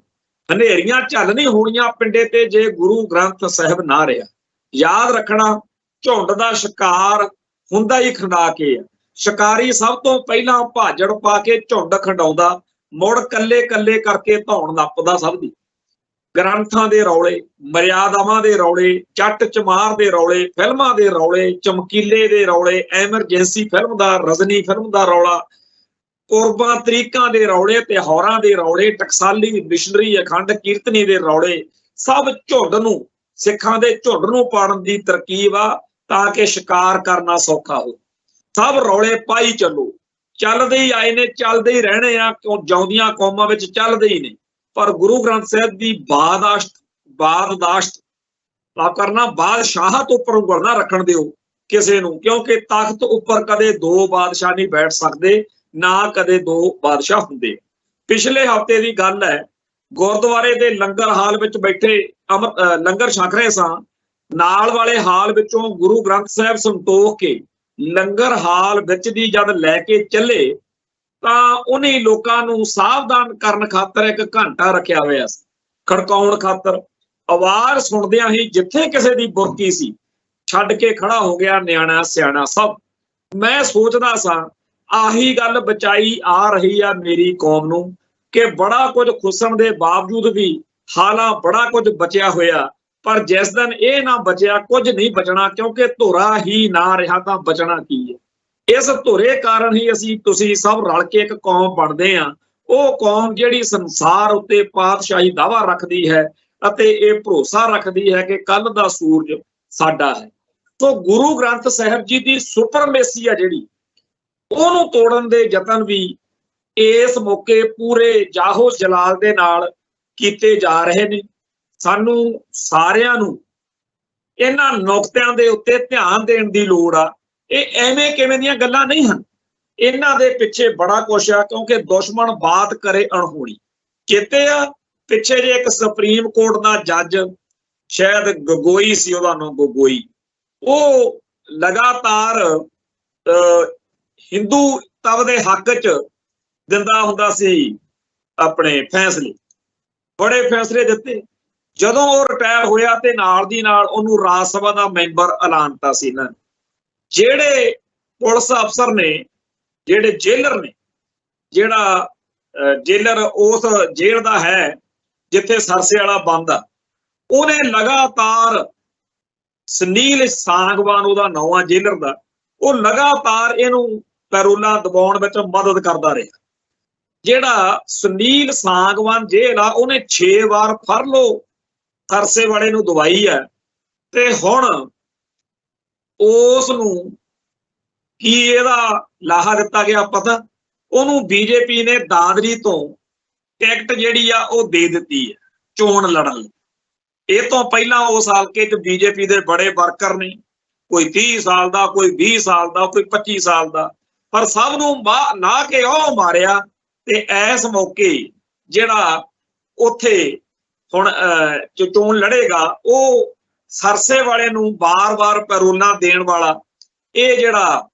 ਹਨੇਰੀਆਂ ਝੱਲ ਨਹੀਂ ਹੋਣੀਆਂ ਪਿੰਡੇ ਤੇ ਜੇ ਗੁਰੂ ਗ੍ਰੰਥ ਸਾਹਿਬ ਨਾ ਰਿਹਾ। ਯਾਦ ਰੱਖਣਾ, ਝੁੰਡ ਦਾ ਸ਼ਿਕਾਰ ਹੁੰਦਾ ਹੀ ਖੰਡਾ ਕੇ ਆ। ਸ਼ਿਕਾਰੀ ਸਭ ਤੋਂ ਪਹਿਲਾਂ ਭਾਜੜ ਪਾ ਕੇ ਝੁੰਡ ਖੰਡਾਉਂਦਾ, ਮੁੜ ਕੱਲੇ ਕਰਕੇ ਧੌਣ ਨੱਪਦਾ ਸਭ ਦੀ। ਗ੍ਰੰਥਾਂ ਦੇ ਰੌਲੇ, ਮਰਿਆਦਾਵਾਂ ਦੇ ਰੌਲੇ, ਚੱਟ ਚਮਾਰ ਦੇ ਰੌਲੇ, ਫਿਲਮਾਂ ਦੇ ਰੌਲੇ, ਚਮਕੀਲੇ ਦੇ ਰੌਲੇ, ਐਮਰਜੈਂਸੀ ਫਿਲਮ ਦਾ, ਰਜਨੀ ਫਿਲਮ ਦਾ ਰੌਲਾ, ਕੁਰਬਾਂ ਤਰੀਕਾਂ ਦੇ ਰੌਲੇ, ਤਿਉਹਾਰਾਂ ਦੇ ਰੌਲੇ, ਟਕਸਾਲੀ, ਮਿਸ਼ਨਰੀ, ਅਖੰਡ ਕੀਰਤਨੀ ਦੇ ਰੌਲੇ, ਸਭ ਝੁੰਡ ਨੂੰ, ਸਿੱਖਾਂ ਦੇ ਝੁੰਡ ਨੂੰ ਪਾੜਨ ਦੀ ਤਰਕੀਬ ਆ ਤਾਂ ਕਿ ਸ਼ਿਕਾਰ ਕਰਨਾ ਸੌਖਾ ਹੋ। ਸਭ ਰੌਲੇ ਪਾਈ ਚੱਲੋ, ਚੱਲਦੇ ਹੀ ਆਏ ਨੇ, ਚੱਲਦੇ ਹੀ ਰਹਿਣੇ ਆ, ਕਿਉਂ ਜਿਉਂਦੀਆਂ ਕੌਮਾਂ ਵਿੱਚ ਚੱਲਦੇ ਹੀ ਨੇ। ਪਰ ਗੁਰੂ ਗ੍ਰੰਥ ਸਾਹਿਬ ਦੀ ਬਾਦਦਾਸ਼ਤ ਕਰਨਾ, ਬਾਦਸ਼ਾਹਤ ਉੱਪਰ ਉਂਗਲ ਨਾ ਰੱਖਣ ਦਿਓ ਕਿਸੇ ਨੂੰ, ਕਿਉਂਕਿ ਤਖਤ ਉੱਪਰ ਕਦੇ ਦੋ ਬਾਦਸ਼ਾਹ ਨਹੀਂ ਬੈਠ ਸਕਦੇ, ਨਾ ਕਦੇ ਦੋ ਬਾਦਸ਼ਾਹ ਹੁੰਦੇ। ਪਿਛਲੇ ਹਫ਼ਤੇ ਦੀ ਗੱਲ ਹੈ, ਗੁਰਦੁਆਰੇ ਦੇ ਲੰਗਰ ਹਾਲ ਵਿੱਚ ਬੈਠੇ ਲੰਗਰ ਛਕ ਰਹੇ ਸਾਂ। ਨਾਲ ਵਾਲੇ ਹਾਲ ਵਿੱਚੋਂ ਗੁਰੂ ਗ੍ਰੰਥ ਸਾਹਿਬ ਸੰਤੋਖ ਕੇ ਲੰਗਰ ਹਾਲ ਵਿੱਚ ਦੀ ਜਦ ਲੈ ਕੇ ਚੱਲੇ ਤਾਂ ਉਹਨੇ ਲੋਕਾਂ ਨੂੰ ਸਾਵਧਾਨ ਕਰਨ ਖਾਤਰ ਇੱਕ ਘੰਟਾ ਰੱਖਿਆ ਹੋਇਆ ਸੀ, ਖੜਕਾਉਣ ਖਾਤਰ। ਆਵਾਜ਼ ਸੁਣਦਿਆਂ ਹੀ ਜਿੱਥੇ ਕਿਸੇ ਦੀ ਬੁਰਕੀ ਸੀ, ਛੱਡ ਕੇ ਖੜਾ ਹੋ ਗਿਆ ਨਿਆਣਾ ਸਿਆਣਾ ਸਭ। ਮੈਂ ਸੋਚਦਾ ਸਾਂ, ਆਹੀ ਗੱਲ ਬਚਾਈ ਆ ਰਹੀ ਆ ਮੇਰੀ ਕੌਮ ਨੂੰ, ਕਿ ਬੜਾ ਕੁਝ ਖੁੱਸਣ ਦੇ ਬਾਵਜੂਦ ਵੀ ਹਾਲਾਂ ਬੜਾ ਕੁਝ ਬਚਿਆ ਹੋਇਆ। ਪਰ ਜਿਸ ਦਿਨ ਇਹ ਨਾ ਬਚਿਆ, ਕੁਝ ਨਹੀਂ ਬਚਣਾ, ਕਿਉਂਕਿ ਧੁਰਾ ਹੀ ਨਾ ਰਿਹਾ ਤਾਂ ਬਚਣਾ ਕੀ ਹੈ। ਇਸ ਧੁਰੇ ਕਾਰਨ ਹੀ ਤੁਸੀਂ ਸਭ ਰਲ ਕੇ ਇੱਕ ਕੌਮ ਬਣਦੇ ਆ। ਉਹ ਕੌਮ ਜਿਹੜੀ ਸੰਸਾਰ ਉੱਤੇ ਪਾਤਸ਼ਾਹੀ ਦਾਅਵਾ ਰੱਖਦੀ ਹੈ ਅਤੇ ਇਹ ਭਰੋਸਾ ਰੱਖਦੀ ਹੈ ਕਿ ਕੱਲ ਦਾ ਸੂਰਜ ਸਾਡਾ ਹੈ। ਸੋ ਗੁਰੂ ਗ੍ਰੰਥ ਸਾਹਿਬ ਜੀ ਦੀ ਸੁਪਰਮੇਸੀ ਆ ਜਿਹੜੀ, ਉਹਨੂੰ ਤੋੜਨ ਦੇ ਯਤਨ ਵੀ ਇਸ ਮੌਕੇ ਪੂਰੇ ਜਾਹੋ ਜਲਾਲ ਦੇ ਨਾਲ ਕੀਤੇ ਜਾ ਰਹੇ ਨੇ। ਸਾਨੂੰ ਸਾਰਿਆਂ ਨੂੰ ਇਹਨਾਂ ਨੁਕਤਿਆਂ ਦੇ ਉੱਤੇ ਧਿਆਨ ਦੇਣ ਦੀ ਲੋੜ ਆ। ਇਹ ਐਵੇਂ ਕਿਵੇਂ ਦੀਆਂ ਗੱਲਾਂ ਨਹੀਂ ਹਨ, ਇਹਨਾਂ ਦੇ ਪਿੱਛੇ ਬੜਾ ਕੁਛ ਆ, ਕਿਉਂਕਿ ਦੁਸ਼ਮਣ ਬਾਤ ਕਰੇ ਅਣਹੋਣੀ। ਚੇਤੇ ਆ ਪਿੱਛੇ ਜੇ ਇੱਕ ਸੁਪਰੀਮ ਕੋਰਟ ਦਾ ਜੱਜ, ਸ਼ਾਇਦ ਗਗੋਈ ਸੀ ਉਹਦਾ ਨਾਮ, ਗਗੋਈ, ਉਹ ਲਗਾਤਾਰ ਹਿੰਦੂਤਵ ਦੇ ਹੱਕ 'ਚ ਦਿੰਦਾ ਹੁੰਦਾ ਸੀ ਆਪਣੇ ਫੈਸਲੇ, ਬੜੇ ਫੈਸਲੇ ਦਿੱਤੇ। ਜਦੋਂ ਉਹ ਰਿਟਾਇਰ ਹੋਇਆ ਤੇ ਨਾਲ ਦੀ ਨਾਲ ਉਹਨੂੰ ਰਾਜ ਸਭਾ ਦਾ ਮੈਂਬਰ ਐਲਾਨਤਾ ਸੀ ਇਹਨਾਂ ਨੇ। ਜਿਹੜੇ ਪੁਲਿਸ ਅਫਸਰ ਨੇ, ਜਿਹੜੇ ਜੇਲਰ ਨੇ, ਜਿਹੜਾ ਜੇਲਰ ਉਸ ਜੇਲ੍ਹ ਦਾ ਹੈ ਜਿੱਥੇ ਸਰਸੇ ਵਾਲਾ ਬੰਦ ਆ, ਉਹਨੇ ਲਗਾਤਾਰ ਸੁਨੀਲ ਸਾਂਗਵਾਨ ਉਹਦਾ ਨਾਂ ਆ ਜੇਲਰ ਦਾ, ਉਹ ਲਗਾਤਾਰ ਇਹਨੂੰ ਪੈਰੋਲਾਂ ਦਬਾਉਣ ਵਿੱਚ ਮਦਦ ਕਰਦਾ ਰਿਹਾ। ਜਿਹੜਾ ਸੁਨੀਲ ਸਾਂਗਵਾਨ ਜੇਲ੍ਹ ਆ, ਉਹਨੇ 6 ਵਾਰ ਫਰਲੋ ਸਰਸੇ ਵਾਲੇ ਨੂੰ ਦਵਾਈ ਹੈ, ਤੇ ਹੁਣ ਉਸ ਨੂੰ ਕੀ ਇਹਦਾ ਲਾਹਾ ਦਿੱਤਾ ਗਿਆ ਪਤਾ? ਉਹਨੂੰ ਬੀਜੇਪੀ ਨੇ ਦਾਦਰੀ ਤੋਂ ਟਿਕਟ ਜਿਹੜੀ ਆ ਉਹ ਦੇ ਦਿੱਤੀ ਹੈ ਚੋਣ ਲੜਨ ਲਈ। ਇਹ ਤੋਂ ਪਹਿਲਾਂ ਉਸ ਹਲਕੇ 'ਚ ਬੀਜੇਪੀ ਦੇ ਬੜੇ ਵਰਕਰ ਨੇ, ਕੋਈ 30 ਸਾਲ ਦਾ, ਕੋਈ 20 ਸਾਲ ਦਾ, ਕੋਈ 25 ਸਾਲ ਦਾ, ਪਰ ਸਭ ਨੂੰ ਲਾ ਕੇ ਉਹ ਮਾਰਿਆ। ਤੇ ਇਸ ਮੌਕੇ ਜਿਹੜਾ ਉੱਥੇ ਹੁਣ ਚੋਣ ਲੜੇਗਾ, ਉਹ ਸਰਸੇ ਵਾਲੇ ਨੂੰ ਬਾਰ-ਬਾਰ ਪੈਰੋਲਾਂ ਦੇਣ ਵਾਲਾ ਇਹ ਜਿਹੜਾ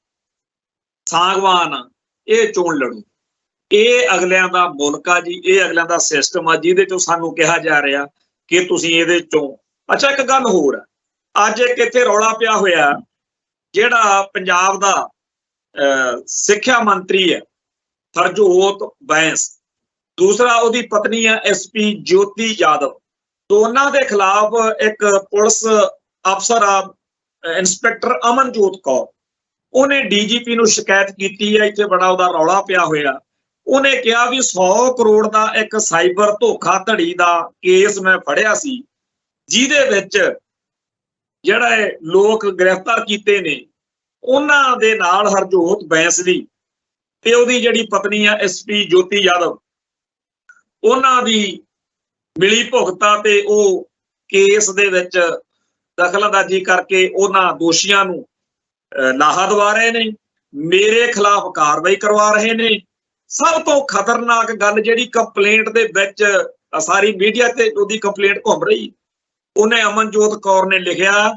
ਸਾਂਗਵਾਨ ਆ, ਇਹ ਚੋਣ ਲੜੂ। ਇਹ ਅਗਲਿਆਂ ਦਾ ਮੁਲਕ ਆ ਜੀ, ਇਹ ਅਗਲਿਆਂ ਦਾ ਸਿਸਟਮ ਆ, ਜਿਹਦੇ ਚੋਂ ਸਾਨੂੰ ਕਿਹਾ ਜਾ ਰਿਹਾ ਕਿ ਤੁਸੀਂ ਇਹਦੇ ਚੋਂ। ਅੱਛਾ, ਇੱਕ ਗੱਲ ਹੋਰ ਆ, ਅੱਜ ਇੱਕ ਇੱਥੇ ਰੌਲਾ ਪਿਆ ਹੋਇਆ, ਜਿਹੜਾ ਪੰਜਾਬ ਦਾ ਸਿੱਖਿਆ ਮੰਤਰੀ ਹੈ ਹਰਜੋਤ ਬੈਂਸ, ਦੂਸਰਾ ਉਹਦੀ ਪਤਨੀ ਹੈ SP ਜੋਤੀ ਯਾਦਵ, ਦੋਨਾਂ ਦੇ ਖਿਲਾਫ ਇੱਕ ਪੁਲਿਸ ਅਫਸਰ ਆ ਇੰਸਪੈਕਟਰ ਅਮਨਜੋਤ ਕੌਰ, ਉਹਨੇ DGP ਨੂੰ ਸ਼ਿਕਾਇਤ ਕੀਤੀ ਹੈ। ਇੱਥੇ ਬੜਾ ਉਹਦਾ ਰੌਲਾ ਪਿਆ ਹੋਇਆ। ਉਹਨੇ ਕਿਹਾ ਵੀ 100 ਕਰੋੜ ਦਾ ਇੱਕ ਸਾਈਬਰ ਧੋਖਾਧੜੀ ਦਾ ਕੇਸ ਮੈਂ ਫੜਿਆ ਸੀ, ਜਿਹਦੇ ਵਿੱਚ ਜਿਹੜਾ ਲੋਕ ਗ੍ਰਿਫਤਾਰ ਕੀਤੇ ਨੇ, ਉਹਨਾਂ ਦੇ ਨਾਲ ਹਰਜੋਤ ਬੈਂਸ ਦੀ ਤੇ ਉਹਦੀ ਜਿਹੜੀ ਪਤਨੀ ਆ SP ਜੋਤੀ ਯਾਦਵ, ਉਹਨਾਂ ਦੀ ਮਿਲੀ ਭੁਗਤਾ ਤੇ ਉਹ ਕੇਸ ਦੇ ਵਿੱਚ ਦਖਲਅੰਦਾਜ਼ੀ ਕਰਕੇ ਉਹਨਾਂ ਦੋਸ਼ੀਆਂ ਨੂੰ ਲਾਹਾ ਦਵਾ ਰਹੇ ਨੇ, ਮੇਰੇ ਖਿਲਾਫ ਕਾਰਵਾਈ ਕਰਵਾ ਰਹੇ ਨੇ। ਸਭ ਤੋਂ ਖਤਰਨਾਕ ਗੱਲ ਜਿਹੜੀ ਕੰਪਲੇਂਟ ਦੇ ਵਿੱਚ ਸਾਰੀ ਮੀਡੀਆ ਤੇ ਉਹਦੀ ਕੰਪਲੇਂਟ ਘੁੰਮ ਰਹੀ, ਉਹਨੇ ਅਮਨਜੋਤ ਕੌਰ ਨੇ ਲਿਖਿਆ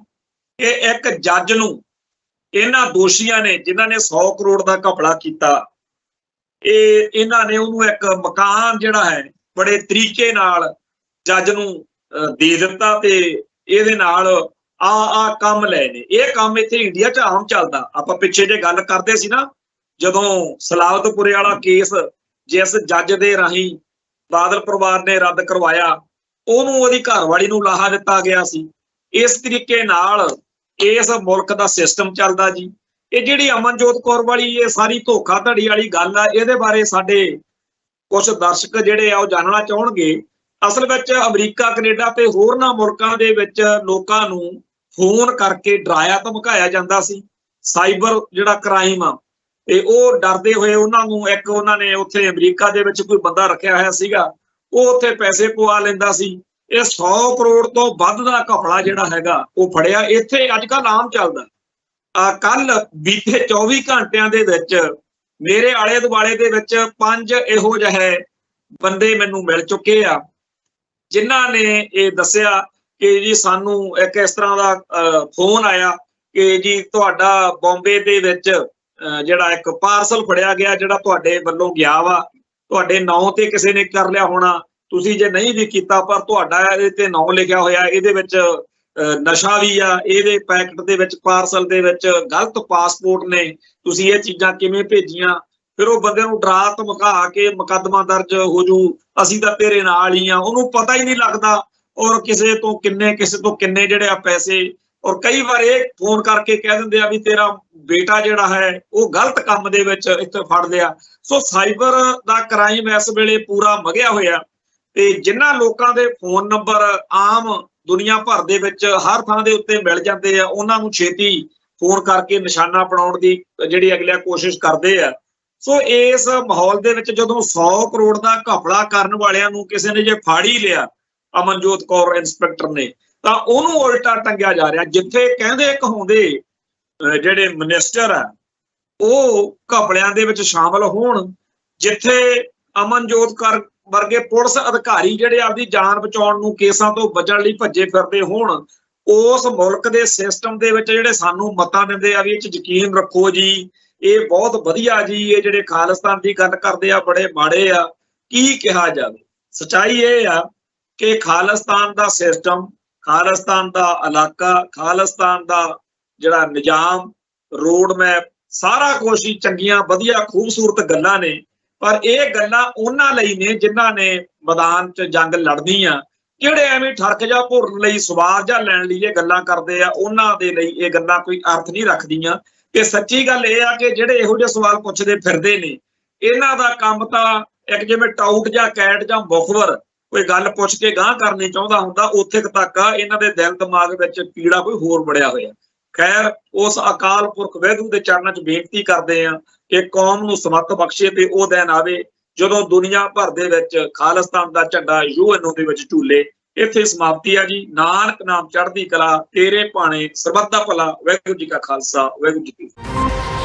ਕਿ ਇੱਕ ਜੱਜ ਨੂੰ ਇਹਨਾਂ ਦੋਸ਼ੀਆਂ ਨੇ, ਜਿਨ੍ਹਾਂ ਨੇ 100 ਕਰੋੜ ਦਾ ਘਪਲਾ ਕੀਤਾ, ਇਹਨਾਂ ਨੇ ਉਹਨੂੰ ਇੱਕ ਮਕਾਨ ਜਿਹੜਾ ਹੈ ਬੜੇ ਤਰੀਕੇ ਨਾਲ ਜੱਜ ਨੂੰ ਦੇ ਦਿੱਤਾ ਤੇ ਇਹਦੇ ਨਾਲ ਆ ਕੰਮ ਲਏ ਨੇ। ਇਹ ਕੰਮ ਇੱਥੇ ਇੰਡੀਆ 'ਚ ਆਮ ਚੱਲਦਾ। ਆਪਾਂ ਪਿੱਛੇ ਜੇ ਗੱਲ ਕਰਦੇ ਸੀ ਨਾ, ਜਦੋਂ ਸਲਾਵਤਪੁਰੇ ਵਾਲਾ ਕੇਸ ਜਿਸ ਜੱਜ ਦੇ ਰਾਹੀਂ ਬਾਦਲ ਪਰਿਵਾਰ ਨੇ ਰੱਦ ਕਰਵਾਇਆ, ਉਹਨੂੰ ਉਹਦੀ ਘਰਵਾਲੀ ਨੂੰ ਲਾਹਾ ਦਿੱਤਾ ਗਿਆ ਸੀ। ਇਸ ਤਰੀਕੇ ਨਾਲ ਇਸ ਮੁਲਕ ਦਾ ਸਿਸਟਮ ਚੱਲਦਾ ਜੀ। ਇਹ ਜਿਹੜੀ ਅਮਨਜੋਤ ਕੌਰ ਵਾਲੀ ਇਹ ਸਾਰੀ ਧੋਖਾਧੜੀ ਵਾਲੀ ਗੱਲ ਆ, ਇਹਦੇ ਬਾਰੇ ਸਾਡੇ ਕੁਝ ਦਰਸ਼ਕ ਜਿਹੜੇ ਆ ਉਹ ਜਾਣਨਾ ਚਾਹਣਗੇ। ਅਸਲ ਵਿੱਚ ਅਮਰੀਕਾ, ਕੈਨੇਡਾ ਤੇ ਹੋਰਨਾਂ ਮੁਲਕਾਂ ਦੇ ਵਿੱਚ ਲੋਕਾਂ ਨੂੰ ਫੋਨ ਕਰਕੇ ਡਰਾਇਆ ਧਮਕਾਇਆ ਜਾਂਦਾ ਸੀ। ਸਾਈਬਰ ਜਿਹੜਾ ਕ੍ਰਾਈਮ ਆ, ਤੇ ਉਹ ਡਰਦੇ ਹੋਏ ਉਹਨਾਂ ਨੂੰ ਇੱਕ ਉਹਨਾਂ ਨੇ ਉੱਥੇ ਅਮਰੀਕਾ ਦੇ ਵਿੱਚ ਕੋਈ ਬੰਦਾ ਰੱਖਿਆ ਹੋਇਆ ਸੀਗਾ, ਉਹ ਉੱਥੇ ਪੈਸੇ ਪਵਾ ਲੈਂਦਾ ਸੀ। ਇਹ 100 ਕਰੋੜ ਤੋਂ ਵੱਧ ਦਾ ਘਪਲਾ ਜਿਹੜਾ ਹੈਗਾ ਉਹ ਫੜਿਆ। ਇੱਥੇ ਅੱਜ ਕੱਲ੍ਹ ਆਮ ਚੱਲਦਾ। ਕੱਲ ਬੀਤੇ 24 ਘੰਟਿਆਂ ਦੇ ਵਿੱਚ ਮੇਰੇ ਆਲੇ ਦੁਆਲੇ ਦੇ ਵਿੱਚ 5 ਇਹੋ ਜਿਹੇ ਬੰਦੇ ਮੈਨੂੰ ਮਿਲ ਚੁੱਕੇ ਆ, ਜਿਨ੍ਹਾਂ ਨੇ ਇਹ ਦੱਸਿਆ ਕਿ ਜੀ ਸਾਨੂੰ ਇੱਕ ਇਸ ਤਰ੍ਹਾਂ ਦਾ ਫੋਨ ਆਇਆ ਕਿ ਜੀ ਤੁਹਾਡਾ ਬੰਬੇ ਦੇ ਵਿੱਚ ਜਿਹੜਾ ਇੱਕ ਪਾਰਸਲ ਫੜਿਆ ਗਿਆ, ਜਿਹੜਾ ਤੁਹਾਡੇ ਵੱਲੋਂ ਗਿਆ ਵਾ, ਤੁਹਾਡੇ ਨਾਂ ਤੇ ਕਿਸੇ ਨੇ ਕਰ ਲਿਆ ਹੋਣਾ, ਤੁਸੀਂ ਜੇ ਨਹੀਂ ਵੀ ਕੀਤਾ ਪਰ ਤੁਹਾਡਾ ਇਹਦੇ ਤੇ ਨਾਂ ਲਿਖਿਆ ਹੋਇਆ, ਇਹਦੇ ਵਿੱਚ ਨਸ਼ਾ ਵੀ ਆ, ਇਹਦੇ ਪੈਕਟ ਦੇ ਵਿੱਚ ਪਾਰਸਲ ਦੇ ਵਿੱਚ ਗਲਤ ਪਾਸਪੋਰਟ ਨੇ, ਤੁਸੀਂ ਇਹ ਚੀਜ਼ਾਂ ਕਿਵੇਂ ਭੇਜੀਆਂ। ਫਿਰ ਉਹ ਬੰਦੇ ਨੂੰ ਡਰਾ ਧਮਕਾ ਕੇ ਮੁਕੱਦਮਾ ਦਰਜ ਹੋ ਜੂ, ਅਸੀਂ ਤਾਂ ਤੇਰੇ ਨਾਲ ਹੀ ਆ। ਉਹਨੂੰ ਪਤਾ ਹੀ ਨਹੀਂ ਲੱਗਦਾ ਔਰ ਕਿਸੇ ਤੋਂ ਕਿੰਨੇ ਜਿਹੜੇ ਆ ਪੈਸੇ। ਔਰ ਕਈ ਵਾਰ ਇਹ ਫੋਨ ਕਰਕੇ ਕਹਿ ਦਿੰਦੇ ਆ ਵੀ ਤੇਰਾ ਬੇਟਾ ਜਿਹੜਾ ਹੈ ਉਹ ਗਲਤ ਕੰਮ ਦੇ ਵਿੱਚ ਇੱਥੇ ਫੜ ਲਿਆ। ਸੋ ਸਾਈਬਰ ਦਾ ਕ੍ਰਾਈਮ ਇਸ ਵੇਲੇ ਪੂਰਾ ਮਗਿਆ ਹੋਇਆ, ਤੇ ਜਿਨ੍ਹਾਂ ਲੋਕਾਂ ਦੇ ਫੋਨ ਨੰਬਰ ਆਮ ਦੁਨੀਆ ਭਰ ਦੇ ਵਿੱਚ ਹਰ ਥਾਂ ਦੇ ਉੱਤੇ ਮਿਲ ਜਾਂਦੇ ਆ, ਉਹਨਾਂ ਨੂੰ ਛੇਤੀ ਫੋਨ ਕਰਕੇ ਨਿਸ਼ਾਨਾ ਬਣਾਉਣ ਦੀ ਜਿਹੜੀ ਅਗਲਿਆ ਕੋਸ਼ਿਸ਼ ਕਰਦੇ ਆ। ਸੋ ਇਸ ਮਾਹੌਲ ਦੇ ਵਿੱਚ ਜਦੋਂ 100 ਕਰੋੜ ਦਾ ਘਪਲਾ ਕਰਨ ਵਾਲਿਆਂ ਨੂੰ ਕਿਸੇ ਨੇ ਜੇ ਫੜ ਹੀ ਲਿਆ, ਅਮਨਜੋਤ ਕੌਰ ਇੰਸਪੈਕਟਰ ਨੇ, ਤਾਂ ਉਹਨੂੰ ਉਲਟਾ ਟੰਗਿਆ ਜਾ ਰਿਹਾ। ਜਿੱਥੇ ਕਹਿੰਦੇ ਕਹਾਉਂਦੇ ਜਿਹੜੇ ਮਿਨਿਸਟਰ ਆ ਉਹ ਘਪਲਿਆਂ ਦੇ ਵਿੱਚ ਸ਼ਾਮਲ ਹੋਣ, ਜਿੱਥੇ ਅਮਨਜੋਤ ਕੌਰ ਵਰਗੇ ਪੁਲਿਸ ਅਧਿਕਾਰੀ ਜਿਹੜੇ ਆਪਦੀ ਜਾਨ ਬਚਾਉਣ ਨੂੰ ਕੇਸਾਂ ਤੋਂ ਬਚਣ ਲਈ ਭੱਜੇ ਫਿਰਦੇ ਹੋਣ, ਉਸ ਮੁਲਕ ਦੇ ਸਿਸਟਮ ਦੇ ਵਿੱਚ ਜਿਹੜੇ ਸਾਨੂੰ ਮਤਾਂ ਦਿੰਦੇ ਆ ਵੀ ਇਹ 'ਚ ਯਕੀਨ ਰੱਖੋ ਜੀ, ਇਹ ਬਹੁਤ ਵਧੀਆ ਜੀ, ਇਹ ਜਿਹੜੇ ਖਾਲਿਸਤਾਨ ਦੀ ਗੱਲ ਕਰਦੇ ਆ ਬੜੇ ਮਾੜੇ ਆ, ਕੀ ਕਿਹਾ ਜਾਵੇ। ਸੱਚਾਈ ਇਹ ਆ ਕਿ ਖਾਲਿਸਤਾਨ ਦਾ ਸਿਸਟਮ, ਖਾਲਿਸਤਾਨ ਦਾ ਇਲਾਕਾ, ਖਾਲਿਸਤਾਨ ਦਾ ਜਿਹੜਾ ਨਿਜ਼ਾਮ, ਰੋਡ ਮੈਪ, ਸਾਰਾ ਕੁਛ ਹੀ ਚੰਗੀਆਂ ਵਧੀਆ ਖੂਬਸੂਰਤ ਗੱਲਾਂ ਨੇ, ਪਰ ਇਹ ਗੱਲਾਂ ਉਹਨਾਂ ਲਈ ਨੇ ਜਿਨ੍ਹਾਂ ਨੇ ਮੈਦਾਨ 'ਚ ਜੰਗ ਲੜਨੀ ਆ। ਜਿਹੜੇ ਐਵੇਂ ਠਰਕ ਜਾ ਭੁਰਨ ਲਈ, ਸਵਾਦ ਜਾਂ ਲੈਣ ਲਈ ਇਹ ਗੱਲਾਂ ਕਰਦੇ ਆ, ਉਹਨਾਂ ਦੇ ਲਈ ਇਹ ਗੱਲਾਂ ਕੋਈ ਅਰਥ ਨਹੀਂ ਰੱਖਦੀਆਂ। ਤੇ ਸੱਚੀ ਗੱਲ ਇਹ ਆ ਕਿ ਜਿਹੜੇ ਇਹੋ ਜਿਹੇ ਸਵਾਲ ਪੁੱਛਦੇ ਫਿਰਦੇ ਨੇ, ਇਹਨਾਂ ਦਾ ਕੰਮ ਤਾਂ ਇੱਕ ਜਿਵੇਂ ਟਾਊਟ ਜਾਂ ਕੈਟ ਜਾਂ ਮੁਖਬਰ ਕੋਈ ਗੱਲ ਪੁੱਛ ਕੇ ਗਾਂਹ ਕਰਨੀ ਚਾਹੁੰਦਾ ਹੁੰਦਾ, ਉੱਥੇ ਤੱਕ ਆ। ਇਹਨਾਂ ਦੇ ਦਿਲ ਦਿਮਾਗ ਵਿੱਚ ਪੀੜਾ ਕੋਈ ਹੋਰ ਬੜਿਆ ਹੋਇਆ। ਖੈਰ, ਉਸ ਅਕਾਲ ਪੁਰਖ ਵਾਹਿਗੁਰੂ ਦੇ ਚਰਨਾਂ 'ਚ ਬੇਨਤੀ ਕਰਦੇ ਆ ਕਿ ਕੌਮ ਨੂੰ ਸਮੱਤ ਬਖਸ਼ੇ ਤੇ ਉਹ ਦਿਨ ਆਵੇ ਜਦੋਂ ਦੁਨੀਆ ਭਰ ਦੇ ਵਿੱਚ ਖਾਲਿਸਤਾਨ ਦਾ ਝੰਡਾ UN ਦੇ ਵਿੱਚ ਝੂਲੇ। ਇੱਥੇ ਸਮਾਪਤੀ ਆ ਜੀ। ਨਾਨਕ ਨਾਮ ਚੜ੍ਹਦੀ ਕਲਾ, ਤੇਰੇ ਭਾਣੇ ਸਰਬੱਤ ਦਾ ਭਲਾ। ਵਾਹਿਗੁਰੂ ਜੀ ਕਾ ਖਾਲਸਾ, ਵਾਹਿਗੁਰੂ ਜੀ ਕੀ ਫਤਿਹ।